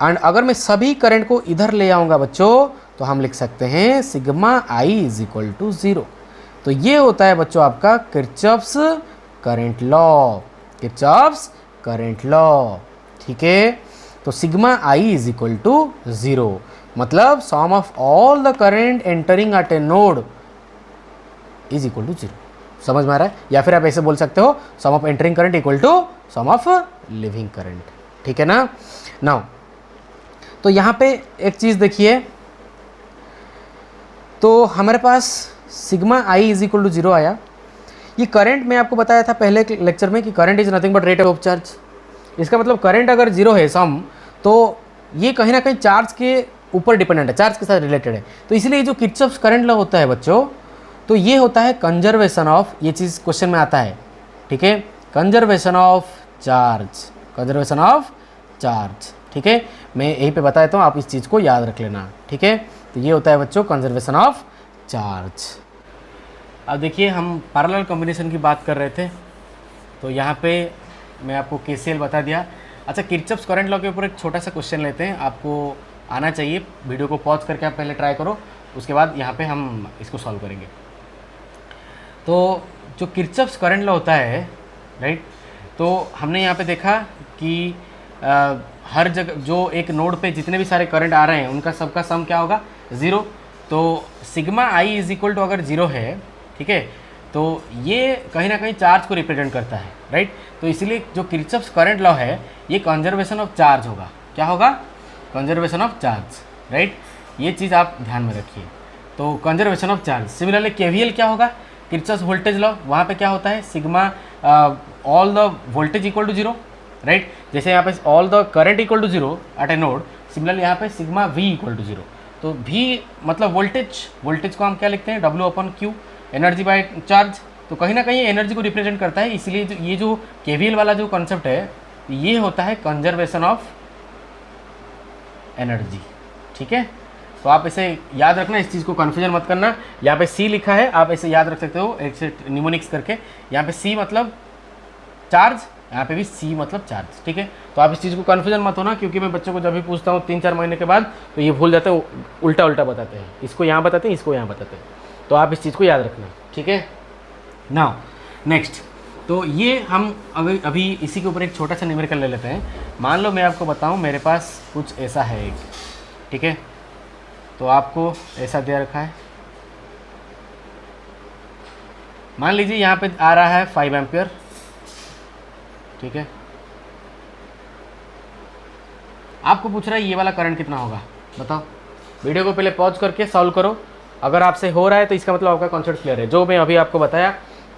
And अगर मैं सभी करंट को इधर ले आऊँगा बच्चों, तो हम लिख सकते हैं sigma I is equal to 0। तो ये होता है बच्चों आपका Kirchhoff's current law, Kirchhoff's current law, ठीक है। तो sigma I is equal to 0, मतलब sum of all the current entering at a node is equal to 0। समझ में आ रहा है? या फिर आप ऐसे बोल सकते हो, sum of entering current equal to sum of leaving current, ठीक है ना। नाउ तो यहाँ पे एक चीज़ देखिए, तो हमारे पास sigma I is equal to 0 आया। ये करंट मैं आपको बताया था पहले लेक्चर में कि current is nothing but rate of charge. इसका मतलब करंट अगर 0 है सम, तो ये कहीं ना कहीं चार्ज के ऊपर डिपेंडेंट है, चार्ज के साथ रिलेटेड है। तो इसलिए जो किरचॉफ्स करंट लॉ होता है बच्चों, तो ये होता है कंजर्वेशन ऑफ, ये चीज़ क्वेश्चन में आता है, ठीक है, conservation of charge, conservation of charge, ठीक है। मैं यहीं पे बता देता हूँ, आप इस चीज़ को याद रख लेना, ठीक है। तो ये होता है बच्चों कंजर्वेशन ऑफ चार्ज। अब देखिए हम पैरेलल कॉम्बिनेशन की बात कर रहे थे, तो यहाँ पे मैं आपको KCL बता दिया। अच्छा, किरचॉफ्स करंट लॉ के ऊपर एक छोटा सा क्वेश्चन लेते हैं, आपको आना चाहिए। वीडियो को पॉज करके आप पहले ट्राई करो, उसके बाद यहाँ पे हम इसको सॉल्व करेंगे। तो जो किरचॉफ्स करंट लॉ होता है, राइट, तो हमने यहाँ पे देखा कि हर जगह जो एक नोड पे जितने भी सारे करंट आ रहे हैं उनका सबका सम क्या होगा, 0। तो sigma I is equal to अगर 0 है, ठीक है, तो ये कहीं ना कहीं चार्ज को रिप्रेजेंट करता है, राइट। तो इसलिए जो किरचॉफ्स करंट लॉ है ये कंजर्वेशन ऑफ चार्ज होगा। क्या होगा, कंजर्वेशन ऑफ चार्ज, राइट। ये चीज़ आप ध्यान में रखिए। तो conservation of charge. Similarly KVL क्या होगा, किरचॉफ्स वोल्टेज लॉ, वहाँ पे क्या होता है, sigma all the voltage equal to 0, right. जैसे यहाँ पे all the current equal to 0 at a node, similarly यहाँ पे सिग्मा V इक्वल टू 0। तो V मतलब वोल्टेज, वोल्टेज को हम क्या लिखते हैं, W/Q, एनर्जी बाय चार्ज। तो कहीं ना कहीं एनर्जी को रिप्रेजेंट करता है, इसलिए ये जो KVL वाला जो कॉन्सेप्ट है ये होता है कंजर्वेशन ऑफ एनर्जी, ठीक है। तो आप इसे याद रखना, इस चीज़ को कन्फ्यूजन मत करना। यहाँ पे C लिखा है, आप इसे याद रख सकते हो एक से निमोनिक्स करके। यहाँ पे C मतलब चार्ज, यहाँ पे भी C मतलब चार्ज, ठीक है। तो आप इस चीज़ को कन्फ्यूजन मत होना, क्योंकि मैं बच्चों को जब भी पूछता हूँ 3-4 महीने के बाद, तो ये भूल जाते हैं, उल्टा उल्टा बताते हैं, इसको यहाँ बताते हैं, इसको यहाँ बताते हैं। तो आप इस चीज़ को याद रखना, ठीक है। नाउ नेक्स्ट, तो ये हम अभी इसी के ऊपर एक छोटा सा न्यूमेरिकल ले लेते हैं। मान लो मैं आपको बताऊँ, मेरे पास कुछ ऐसा है एक, ठीक है, तो आपको ऐसा दे रखा है। मान लीजिए यहाँ पे आ रहा है 5 एम्पियर, ठीक है। आपको पूछ रहा है ये वाला करंट कितना होगा, बताओ। वीडियो को पहले पॉज करके सॉल्व करो। अगर आपसे हो रहा है तो इसका मतलब आपका कॉन्सेप्ट क्लियर है। जो मैं अभी आपको बताया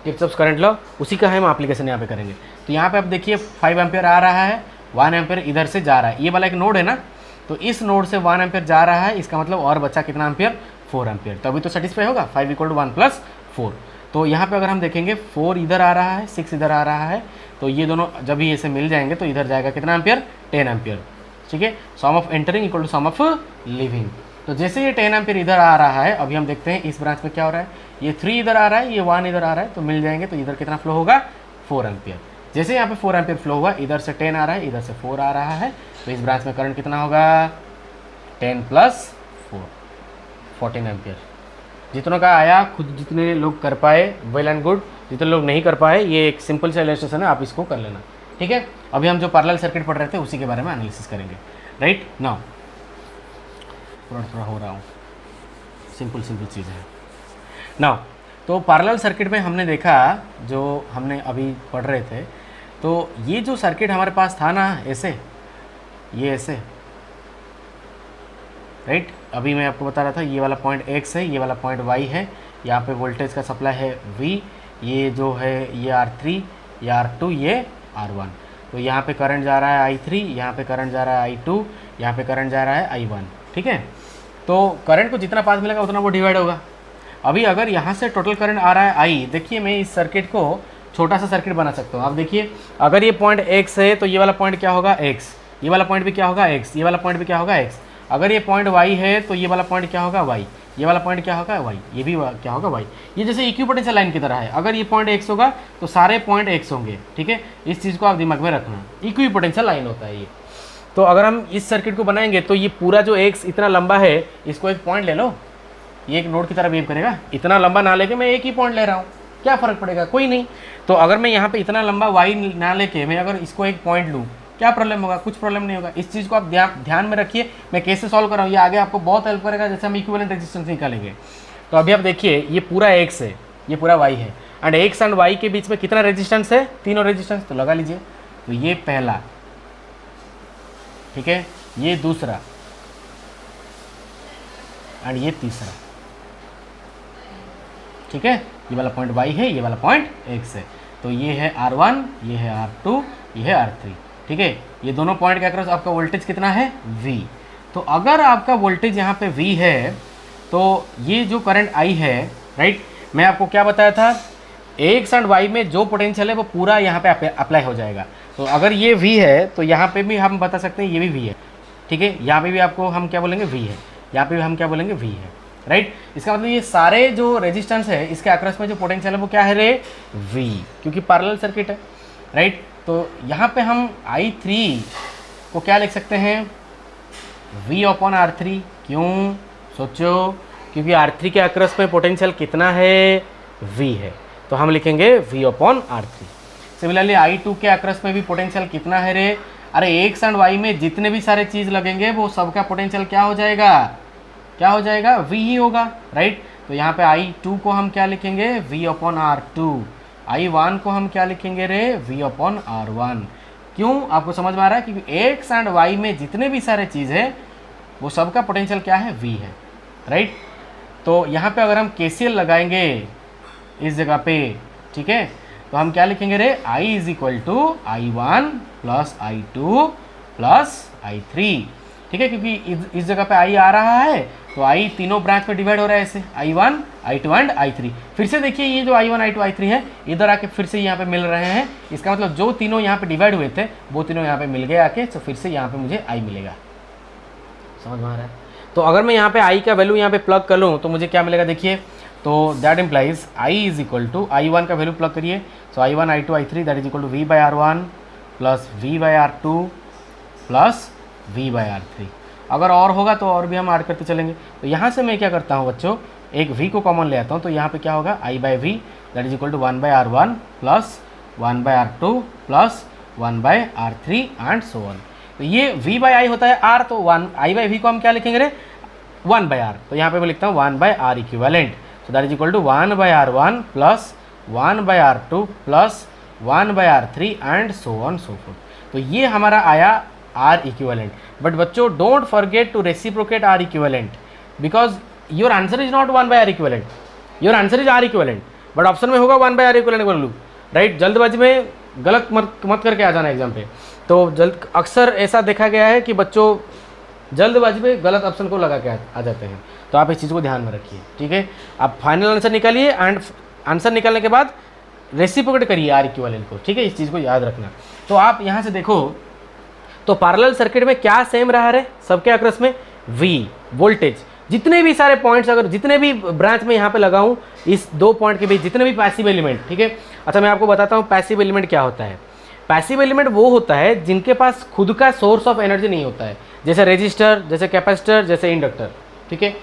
किरचॉफ्स करंट लॉ, उसी का हम एप्लीकेशन यहाँ पे करेंगे। तो यहाँ पे आप देखिए 5 एम्पियर आ रहा है, 1 एम्पियर इधर से जा रहा है, ये वाला एक नोड है ना, तो इस नोड से 1 एम्पियर जा रहा है, इसका मतलब और बचा कितना एम्पियर, 4 एम्पियर। तो अभी तो सेटिस्फाई होगा, 5 इक्वल टू 1 प्लस 4। तो यहाँ पे अगर हम देखेंगे 4 इधर आ रहा है, 6 इधर आ रहा है, तो ये दोनों जब भी ऐसे मिल जाएंगे तो इधर जाएगा कितना एम्पियर, 10 एम्पियर, ठीक है। Sum of entering equal to sum of leaving. तो जैसे ये 10 एम्पियर इधर आ रहा है, अभी हम देखते हैं इस ब्रांच में क्या हो रहा है, ये 3 इधर आ रहा है, ये 1 इधर आ रहा है, तो मिल जाएंगे। तो इधर कितना फ्लो होगा, 4 एम्पियर। जैसे यहाँ पे 4 एम्पियर फ्लो हुआ, इधर से 10 आ रहा है, इधर से 4 आ रहा है, तो इस ब्रांच में करंट कितना होगा, 10 प्लस 4, 14 एम्पियर। जितनों का आया खुद जितने लोग कर पाए वेल एंड गुड, जितने लोग नहीं कर पाए ये एक सिंपल सा इलस्ट्रेशन है, आप इसको कर लेना, ठीक है, अभी हम जो पैरेलल सर्किट पढ़ रहे थे उसी के बारे में एनालिसिस करेंगे, राइट नाउ। थोड़ा हो रहा हूँ, सिंपल चीज़ है नाउ। तो पैरेलल सर्किट में हमने देखा, जो हमने अभी पढ़ रहे थे, तो ये जो सर्किट हमारे पास था ना, ऐसे, ये ऐसे, राइट। अभी मैं आपको बता रहा था ये वाला पॉइंट x है, ये वाला पॉइंट y है, यहाँ पे वोल्टेज का सप्लाई है V, ये जो है ये R3, ये R2, ये R1। तो यहाँ पे करंट जा रहा है I3, यहाँ पे करंट जा रहा है I2, यहाँ पे करंट जा रहा है I1, ठीक है। तो करंट को जितना पास मिलेगा उतना वो डिवाइड होगा। अभी अगर यहाँ से टोटल करंट आ रहा है I, देखिए मैं इस सर्किट को छोटा सा सर्किट बना सकता हूँ। आप देखिए, अगर ये पॉइंट x है तो ये वाला पॉइंट क्या होगा x, ये वाला पॉइंट भी क्या होगा x, ये वाला पॉइंट भी क्या होगा x। अगर ये पॉइंट y है तो ये वाला पॉइंट क्या होगा y, ये वाला पॉइंट क्या होगा y, ये भी क्या होगा y। ये जैसे इक्विपोटेंशियल लाइन की तरह है, अगर ये पॉइंट x होगा तो सारे पॉइंट x होंगे, ठीक है। इस चीज़ को आप दिमाग में रखना, इक्विपोटेंशियल लाइन होता है ये। तो अगर हम इस सर्किट को बनाएंगे तो ये पूरा जो x इतना लंबा है, इसको एक पॉइंट ले लो, ये एक नोड की तरह बिहेव करेगा। इतना लंबा ना लेके मैं एक ही पॉइंट ले रहा हूँ, क्या फ़र्क पड़ेगा, कोई नहीं। तो अगर मैं यहाँ पे इतना लंबा y ना लेके मैं अगर इसको एक पॉइंट लूँ, क्या प्रॉब्लम होगा, कुछ प्रॉब्लम नहीं होगा। इस चीज़ को आप ध्यान में रखिए, मैं कैसे सॉल्व कर रहा हूँ, ये आगे आपको बहुत हेल्प करेगा जैसे हम इक्विवेलेंट रेजिस्टेंस निकालेंगे। तो अभी आप देखिए, ये पूरा x है, ये पूरा y है, एंड x एंड y के बीच में कितना रेजिस्टेंस है, तीनों रेजिस्टेंस, तो लगा लीजिए। तो ये पहला, ठीक है, ये दूसरा एंड ये तीसरा, ठीक है। ये वाला पॉइंट y है, ये वाला पॉइंट x है। तो ये है R1, ये है R2, ये है R3, ठीक है। ये दोनों पॉइंट के अक्रॉस आपका वोल्टेज कितना है, V। तो अगर आपका वोल्टेज यहाँ पे V है तो ये जो करंट I है, राइट, मैं आपको क्या बताया था, x एंड y में जो पोटेंशियल है वो पूरा यहाँ पे अप्लाई हो जाएगा। तो अगर ये V है तो यहाँ पे भी हम बता सकते हैं ये भी V है, ठीक है। यहाँ पे भी आपको हम क्या बोलेंगे, V है, यहाँ पे भी हम क्या बोलेंगे, V है, राइट। इसका मतलब ये सारे जो रेजिस्टेंस है इसके अक्रॉस में जो पोटेंशियल है वो क्या है रे, V, क्योंकि पैरेलल सर्किट है, राइट। तो यहाँ पे हम I3 को क्या लिख सकते हैं, V/R3। क्यों, सोचो, क्योंकि R3 के अक्रॉस में पोटेंशियल कितना है, V है, तो हम लिखेंगे V/R3। सिमिलरली I2 के अक्रॉस में भी पोटेंशियल कितना है रे, अरे x एंड y में जितने भी सारे चीज़ लगेंगे वो सबका पोटेंशियल क्या हो जाएगा, क्या हो जाएगा, V ही होगा, राइट। तो यहाँ पे I2 को हम क्या लिखेंगे, V/R2, I1 को हम क्या लिखेंगे रे, V/R1। क्यों, आपको समझ में आ रहा है, क्योंकि x एंड y में जितने भी सारे चीज़ है वो सबका पोटेंशियल क्या है, V है, राइट। तो यहाँ पे अगर हम KCL लगाएंगे इस जगह पे, ठीक है, तो हम क्या लिखेंगे रे, I = I1 + I2 + I3, ठीक है। क्योंकि इस जगह पे I आ रहा है तो I तीनों ब्रांच में डिवाइड हो रहा है ऐसे, I1, I2 एंड I3। फिर से देखिए, ये जो I1, I2, I3 है इधर आके फिर से यहाँ पे मिल रहे हैं। इसका मतलब जो तीनों यहाँ पे डिवाइड हुए थे वो तीनों यहाँ पे मिल गए आके, तो फिर से यहाँ पे मुझे I मिलेगा, समझ में आ रहा है। तो अगर मैं यहाँ पे I का वैल्यू यहाँ पे प्लग कर लूँ तो मुझे क्या मिलेगा, देखिए, तो दैट इम्प्लाइज I = I1 का वैल्यू प्लग करिए, so I1, I2, I3 that is equal to V/R1 + V/R2 + V/R3। अगर और होगा तो और भी हम ऐड करते चलेंगे। तो यहाँ से मैं क्या करता हूँ बच्चों, एक V को कॉमन ले आता हूँ, तो यहाँ पे क्या होगा, I/V that is equal to 1/R1 + 1/R2 + 1/R3 and so on. तो ये V/I होता है R, तो I/V को हम क्या लिखेंगे रे, 1/R। तो यहाँ पे मैं लिखता हूँ 1/R equivalent, so that is equal to 1/R1 + 1/R2 + 1/R3 and so on so forth. तो ये हमारा आया R इक्विवेलेंट। बट बच्चों, don't forget to reciprocate R equivalent, because your answer is not 1/R equivalent, your answer is R equivalent, but option में होगा 1/R equivalent value, right. जल्दबाजी में गलत मत करके आ जाना एग्जाम पे। तो अक्सर ऐसा देखा गया है कि बच्चों जल्दबाजी में गलत ऑप्शन को लगा के आ जाते हैं, तो आप इस चीज़ को ध्यान में रखिए, ठीक है। आप फाइनल आंसर निकालिए एंड आंसर निकालने के बाद रेसिप्रोकेट करिए R इक्विवेलेंट को, ठीक है, इस चीज़ को याद रखना। तो आप यहाँ से देखो, तो पैरेलल सर्किट में क्या सेम रहा है, सबके अक्रॉस में V वोल्टेज, जितने भी सारे पॉइंट्स, अगर जितने भी ब्रांच में यहाँ पे लगाऊं इस दो पॉइंट के बीच जितने भी पैसिव एलिमेंट, ठीक है। अच्छा, मैं आपको बताता हूँ पैसिव एलिमेंट क्या होता है। पैसिव एलिमेंट वो होता है जिनके पास खुद का सोर्स ऑफ एनर्जी नहीं होता है, जैसे रेजिस्टर, जैसे कैपेसिटर, जैसे इंडक्टर, ठीक है।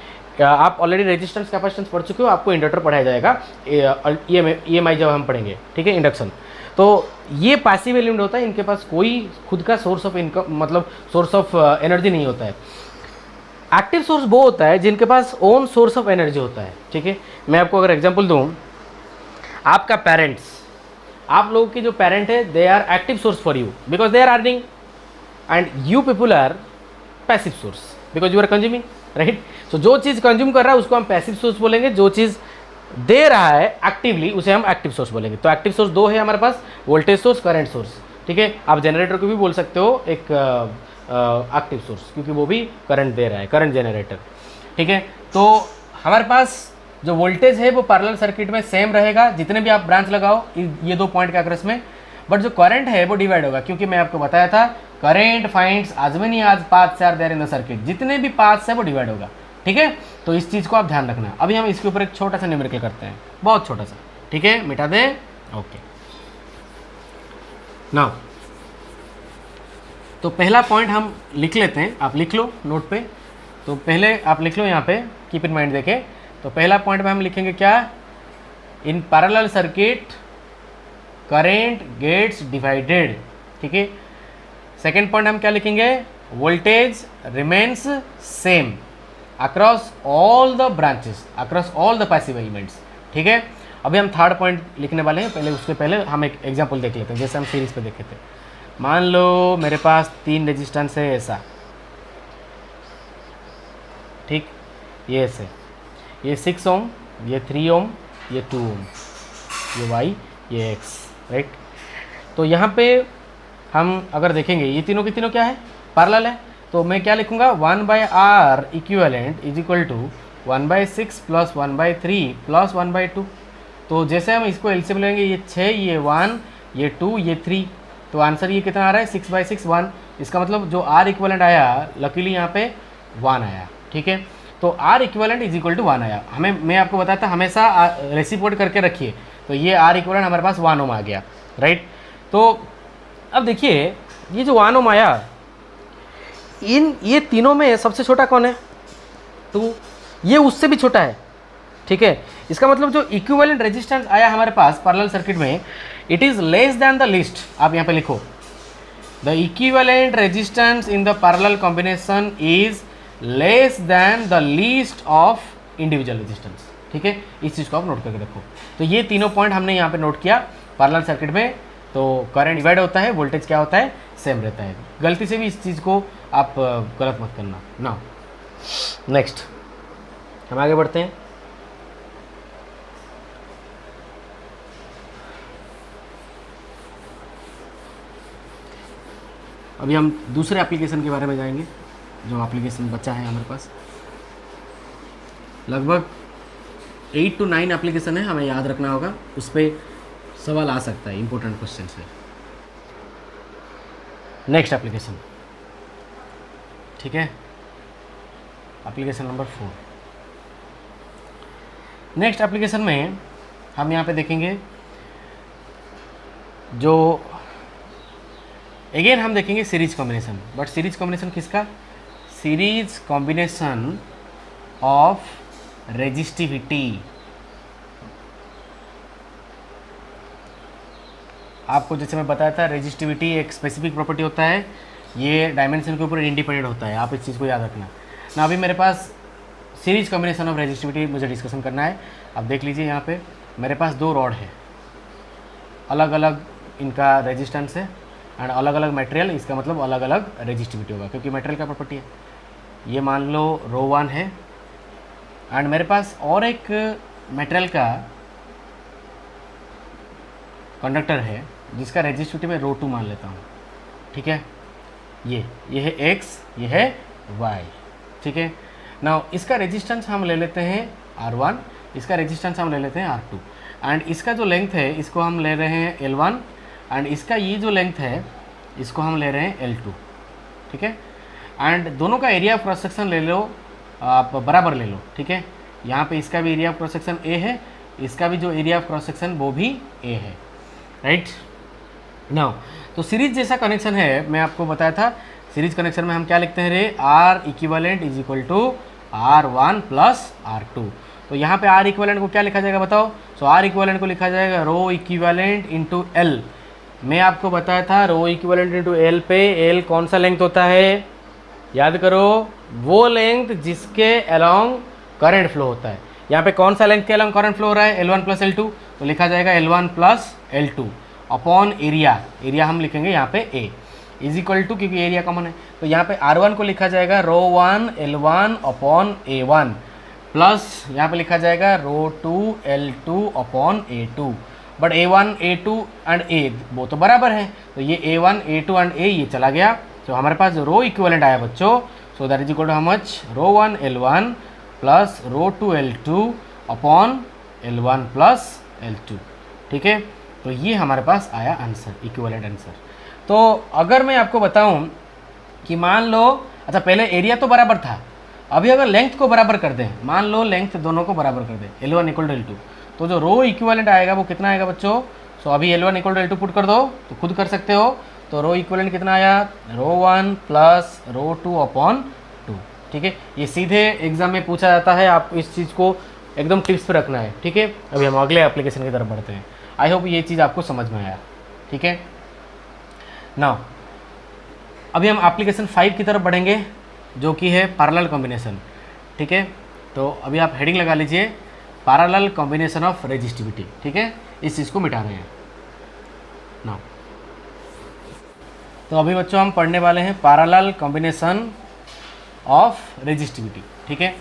आप ऑलरेडी रेजिस्टेंस कैपेसिटेंस पढ़ चुके हो, आपको इंडक्टर पढ़ाया जाएगा EMI जब हम पढ़ेंगे, ठीक है, इंडक्शन। तो ये पैसिव एलिमेंट होता है, इनके पास कोई खुद का सोर्स ऑफ इनकम मतलब सोर्स ऑफ एनर्जी नहीं होता है। एक्टिव सोर्स वो होता है जिनके पास ओन सोर्स ऑफ एनर्जी होता है। ठीक है, मैं आपको अगर एग्जांपल दूं, आपका पेरेंट्स, आप लोगों के जो पेरेंट है they are active source for you because they are earning, and you people are passive source because you are consuming, right. So जो चीज़ कंज्यूम कर रहा है उसको हम पैसिव सोर्स बोलेंगे, जो चीज़ दे रहा है एक्टिवली उसे हम एक्टिव सोर्स बोलेंगे। तो एक्टिव सोर्स दो है हमारे पास, वोल्टेज सोर्स, करंट सोर्स। ठीक है, आप जनरेटर को भी बोल सकते हो एक एक्टिव सोर्स, क्योंकि वो भी करंट दे रहा है, करंट जनरेटर। ठीक है, तो हमारे पास जो वोल्टेज है वो पैरेलल सर्किट में सेम रहेगा, जितने भी आप ब्रांच लगाओ ये 2 पॉइंट के अक्रस में, बट जो करंट है वो डिवाइड होगा, क्योंकि मैं आपको बताया था current finds as many as paths are there in the circuit, जितने भी पाथ्स है वो डिवाइड होगा। ठीक है, तो इस चीज़ को आप ध्यान रखना। अभी हम इसके ऊपर एक छोटा सा न्यूमेरिकल करते हैं, बहुत छोटा सा। ठीक है, मिटा दे। ओके, नाउ तो पहला पॉइंट हम लिख लेते हैं, आप लिख लो नोट पे। तो पहले आप लिख लो यहाँ पे, कीप इन माइंड देखें। तो पहला पॉइंट में हम लिखेंगे क्या, in parallel circuit current gets divided. ठीक है, सेकेंड पॉइंट हम क्या लिखेंगे, voltage remains same across all the branches, across all the passive elements. ठीक है, अभी हम थर्ड पॉइंट लिखने वाले हैं, पहले उसके पहले हम एक एग्जांपल देख लेते हैं, जैसे हम सीरीज पे देखे थे। मान लो मेरे पास 3 रेजिस्टेंस है ऐसा, ठीक, ये ऐसे, ये 6 ओम, ये 3 ओम, ये 2 ओम, ये वाई, ये एक्स, राइट। तो यहाँ पे हम अगर देखेंगे ये तीनों के तीनों क्या है, पैरेलल है। तो मैं क्या लिखूँगा, 1/r equivalent is equal to 1/6 plus 1/3 plus 1/2। तो जैसे हम इसको एलसीएम लेंगे, ये 6, ये 1, ये 2, ये 3, तो आंसर ये कितना आ रहा है, 6/6 1। इसका मतलब जो r इक्विवेलेंट आया, लकीली यहाँ पे 1 आया। ठीक है, तो r equivalent is equal to 1 आया। हमें, मैं आपको बताया था हमेशा रेसिप्रोकेट करके रखिए, तो ये r इक्विवेलेंट हमारे पास 1 ओम आ गया, राइट। तो अब देखिए ये जो 1 ओम आया, इन ये तीनों में सबसे छोटा कौन है, 2, ये उससे भी छोटा है। ठीक है, इसका मतलब जो इक्विवेलेंट रेजिस्टेंस आया हमारे पास पैरेलल सर्किट में, it is less than the least. आप यहाँ पे लिखो, the equivalent resistance in the parallel combination is less than the least of individual resistance. ठीक है, इस चीज़ को आप नोट करके रखो। तो ये तीनों पॉइंट हमने यहाँ पे नोट किया। पैरेलल सर्किट में तो करंट डिवाइड होता है, वोल्टेज क्या होता है, सेम रहता है। गलती से भी इस चीज़ को आप गलत मत करना ना। नेक्स्ट हम आगे बढ़ते हैं। अभी हम दूसरे एप्लीकेशन के बारे में जाएंगे। जो एप्लीकेशन बचा है हमारे पास, लगभग 8 to 9 एप्लीकेशन है, हमें याद रखना होगा, उस पर सवाल आ सकता है, इंपॉर्टेंट क्वेश्चन से। नेक्स्ट एप्लीकेशन, ठीक है, एप्लीकेशन नंबर 4। नेक्स्ट एप्लीकेशन में हम यहाँ पे देखेंगे, जो अगेन हम देखेंगे series combination, but series combination किसका, सीरीज कॉम्बिनेशन ऑफ रेजिस्टिविटी। आपको जैसे मैं बताया था, रेजिस्टिविटी एक स्पेसिफिक प्रॉपर्टी होता है, ये डायमेंशन के ऊपर इंडिपेंडेंट होता है, आप इस चीज़ को याद रखना ना। अभी मेरे पास सीरीज कॉम्बिनेशन ऑफ रेजिस्टिविटी मुझे डिस्कशन करना है। अब देख लीजिए, यहाँ पे मेरे पास 2 रॉड है, अलग अलग इनका रेजिस्टेंस है एंड अलग अलग मटेरियल, इसका मतलब अलग अलग रेजिस्टिविटी होगा, क्योंकि मटेरियल का प्रॉपर्टी है। ये मान लो रो 1 है, एंड मेरे पास और एक मटेरियल का कंडक्टर है जिसका रेजिस्टिविटी में रो 2 मान लेता हूँ। ठीक है, ये है x, ये है y। ठीक है, नाउ इसका रेजिस्टेंस हम ले लेते हैं R1, इसका रेजिस्टेंस हम ले लेते हैं R2, एंड इसका जो लेंथ है इसको हम ले रहे हैं L1, एंड इसका ये जो लेंथ है इसको हम ले रहे हैं L2। ठीक है, एंड दोनों का एरिया ऑफ क्रॉस सेक्शन ले लो, आप बराबर ले लो। ठीक है, यहाँ पे इसका भी area of cross section A है, इसका भी जो एरिया ऑफ क्रॉस सेक्शन वो भी A है, राइट। नाउ तो सीरीज जैसा कनेक्शन है, मैं आपको बताया था सीरीज कनेक्शन में हम क्या लिखते हैं रे, R equivalent is equal to R1 plus R2। तो यहाँ पे R इक्विवेलेंट को क्या लिखा जाएगा बताओ, सो R इक्विवेलेंट को लिखा जाएगा रो इक्विवेलेंट इंटू L। मैं आपको बताया था रो इक्विवेलेंट इंटू एल पे एल कौन सा लेंथ होता है, याद करो, वो लेंथ जिसके अलोंग करंट फ्लो होता है। यहाँ पे कौन सा लेंथ के अलोंग करंट फ्लो हो रहा है, L1 प्लस L2, तो लिखा जाएगा L1 plus L2 upon area, area हम लिखेंगे यहाँ पे A इज इक्वल टू, क्योंकि एरिया कॉमन है तो यहाँ पे R1 को लिखा जाएगा रो1 L1 अपॉन A1 प्लस यहाँ पे लिखा जाएगा रो2 L2 upon A2, but A1 A2 and A वो तो बराबर है, तो ये A1 A2 एंड A ये चला गया, तो हमारे पास रो इक्विवेलेंट आया बच्चों। So that is equal to how much, रो1 L1 प्लस रो2 L2 upon L1 plus L2, ठीक है। तो ये हमारे पास आया आंसर, इक्विवेलेंट आंसर। तो अगर मैं आपको बताऊं कि मान लो, अच्छा पहले एरिया तो बराबर था, अभी अगर लेंथ को बराबर कर दें, मान लो लेंथ दोनों को बराबर कर दें, L1 इक्वल टू L2, तो जो रो इक्विवेलेंट आएगा वो कितना आएगा बच्चों। सो अभी L1 equal to L2 put कर दो तो खुद कर सकते हो, तो रो इक्विवेलेंट कितना आया, रो1 प्लस रो2 अपॉन 2, ठीक है। ये सीधे एग्जाम में पूछा जाता है, आप इस चीज़ को एकदम टिप्स पे रखना है, ठीक है। अभी हम अगले एप्लीकेशन की तरफ बढ़ते हैं। आई होप ये चीज़ आपको समझ में आया, ठीक है। नाउ अभी हम एप्लीकेशन 5 की तरफ बढ़ेंगे, जो कि है पैरेलल कॉम्बिनेशन, ठीक है। तो अभी आप हेडिंग लगा लीजिए, पैरेलल कॉम्बिनेशन ऑफ रेजिस्टिविटी, ठीक है। इस चीज़ को मिटा रहे हैं नाउ। तो अभी बच्चों हम पढ़ने वाले हैं पैरेलल कॉम्बिनेशन ऑफ रेजिस्टिविटी, ठीक है।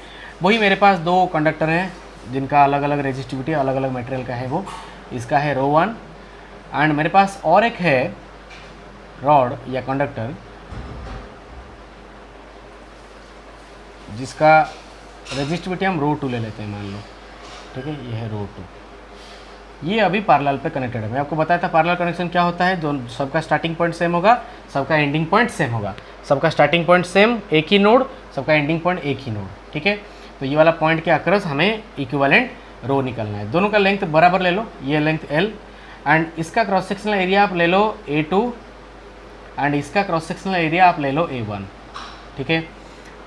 वही मेरे पास दो कंडक्टर हैं जिनका अलग अलग रेजिस्टिविटी अलग अलग मटेरियल का है, वो इसका है रो1 एंड मेरे पास और एक है रॉड या कंडक्टर जिसका रेजिस्टिविटी हम रो2 ले लेते हैं, मान लो, ठीक है। ये है रो2, ये अभी पैरेलल पे कनेक्टेड है। मैं आपको बताया था पैरेलल कनेक्शन क्या होता है, जो सबका स्टार्टिंग पॉइंट सेम होगा, सबका एंडिंग पॉइंट सेम होगा, सबका स्टार्टिंग पॉइंट सेम एक ही नोड, सबका एंडिंग पॉइंट एक ही नोड, ठीक है। तो ये वाला पॉइंट के अक्रॉस हमें इक्विवेलेंट रो निकलना है। दोनों का लेंथ बराबर ले लो, ये लेंथ L एंड इसका क्रॉस सेक्शनल एरिया आप ले लो A2 एंड इसका क्रॉस सेक्शनल एरिया आप ले लो A1, ठीक है।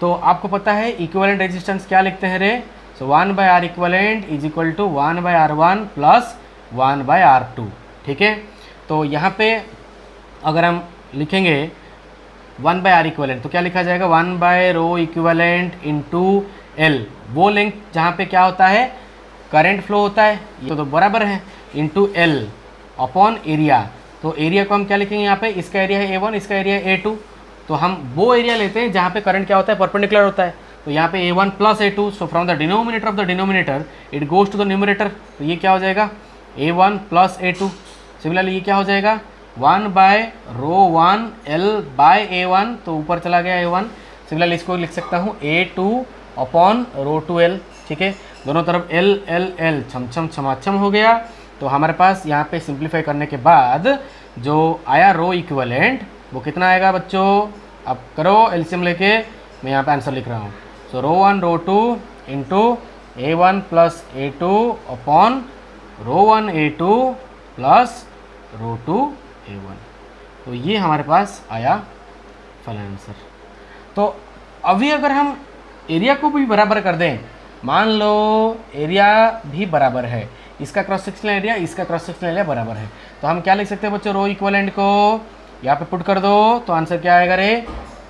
तो आपको पता है इक्विवेलेंट रेजिस्टेंस क्या लिखते हैं रे, so 1/R equivalent is equal to 1/R1 plus 1/R2, ठीक है। तो यहाँ पे अगर हम लिखेंगे 1/R इक्विवेलेंट तो क्या लिखा जाएगा, 1/रो इक्विवेलेंट इंटू L, वो लेंथ जहाँ पे क्या होता है, करंट फ्लो होता है, ये तो बराबर है, इंटू L अपॉन एरिया। तो एरिया को हम क्या लिखेंगे यहाँ पे, इसका एरिया है A1, इसका एरिया है A2, तो हम वो एरिया लेते हैं जहाँ पे करंट क्या होता है, परपेंडिकुलर होता है। तो यहाँ पे A1 plus A2, so from the denominator of the denominator it goes to the numerator, तो ये क्या हो जाएगा A1 प्लस A2। सिमिलरली ये क्या हो जाएगा 1/रो1 L/A1, तो ऊपर चला गया A1। सिमिलरली इसको लिख सकता हूँ A2 अपॉन रो2L, ठीक है। दोनों तरफ L L L छम छमाछम हो गया। तो हमारे पास यहाँ पे सिंप्लीफाई करने के बाद जो आया रो इक्विवेलेंट वो कितना आएगा बच्चों, अब करो एलसीएम लेके, मैं यहाँ पे आंसर लिख रहा हूँ। सो रो1 रो2 into A1 plus A2 upon रो1 A2 प्लस रो2 A1, तो ये हमारे पास आया फाइनल आंसर। तो अभी अगर हम एरिया को भी बराबर कर दें, मान लो एरिया भी बराबर है, इसका क्रॉस सेक्शनल एरिया इसका क्रॉस सेक्शनल एरिया बराबर है, तो हम क्या लिख सकते हैं बच्चों, रो इक्विवेलेंट को यहाँ पे पुट कर दो तो आंसर क्या आएगा रे,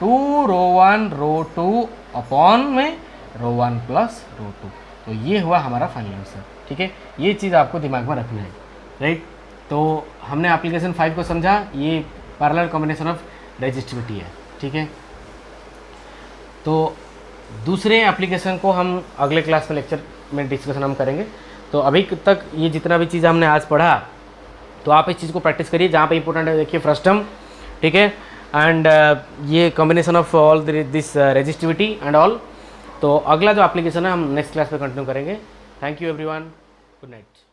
2/रो1 रो2 अपॉन में रो1 प्लस रो2। तो ये हुआ हमारा फाइनल आंसर, ठीक है। ये चीज़ आपको दिमाग में रखना है, राइट। तो हमने एप्लीकेशन 5 को समझा, ये पैरेलल कॉम्बिनेशन ऑफ रेजिस्टिविटी है, ठीक है। तो दूसरे एप्लीकेशन को हम अगले क्लास में लेक्चर में डिस्कशन हम करेंगे। तो अभी तक ये जितना भी चीज़ हमने आज पढ़ा, तो आप इस चीज़ को प्रैक्टिस करिए। जहाँ पे इंपॉर्टेंट है देखिए फ्रस्टम, ठीक है, एंड ये combination of all this resistivity and all. तो अगला जो एप्लीकेशन है हम नेक्स्ट क्लास में कंटिन्यू करेंगे। Thank you everyone, good night.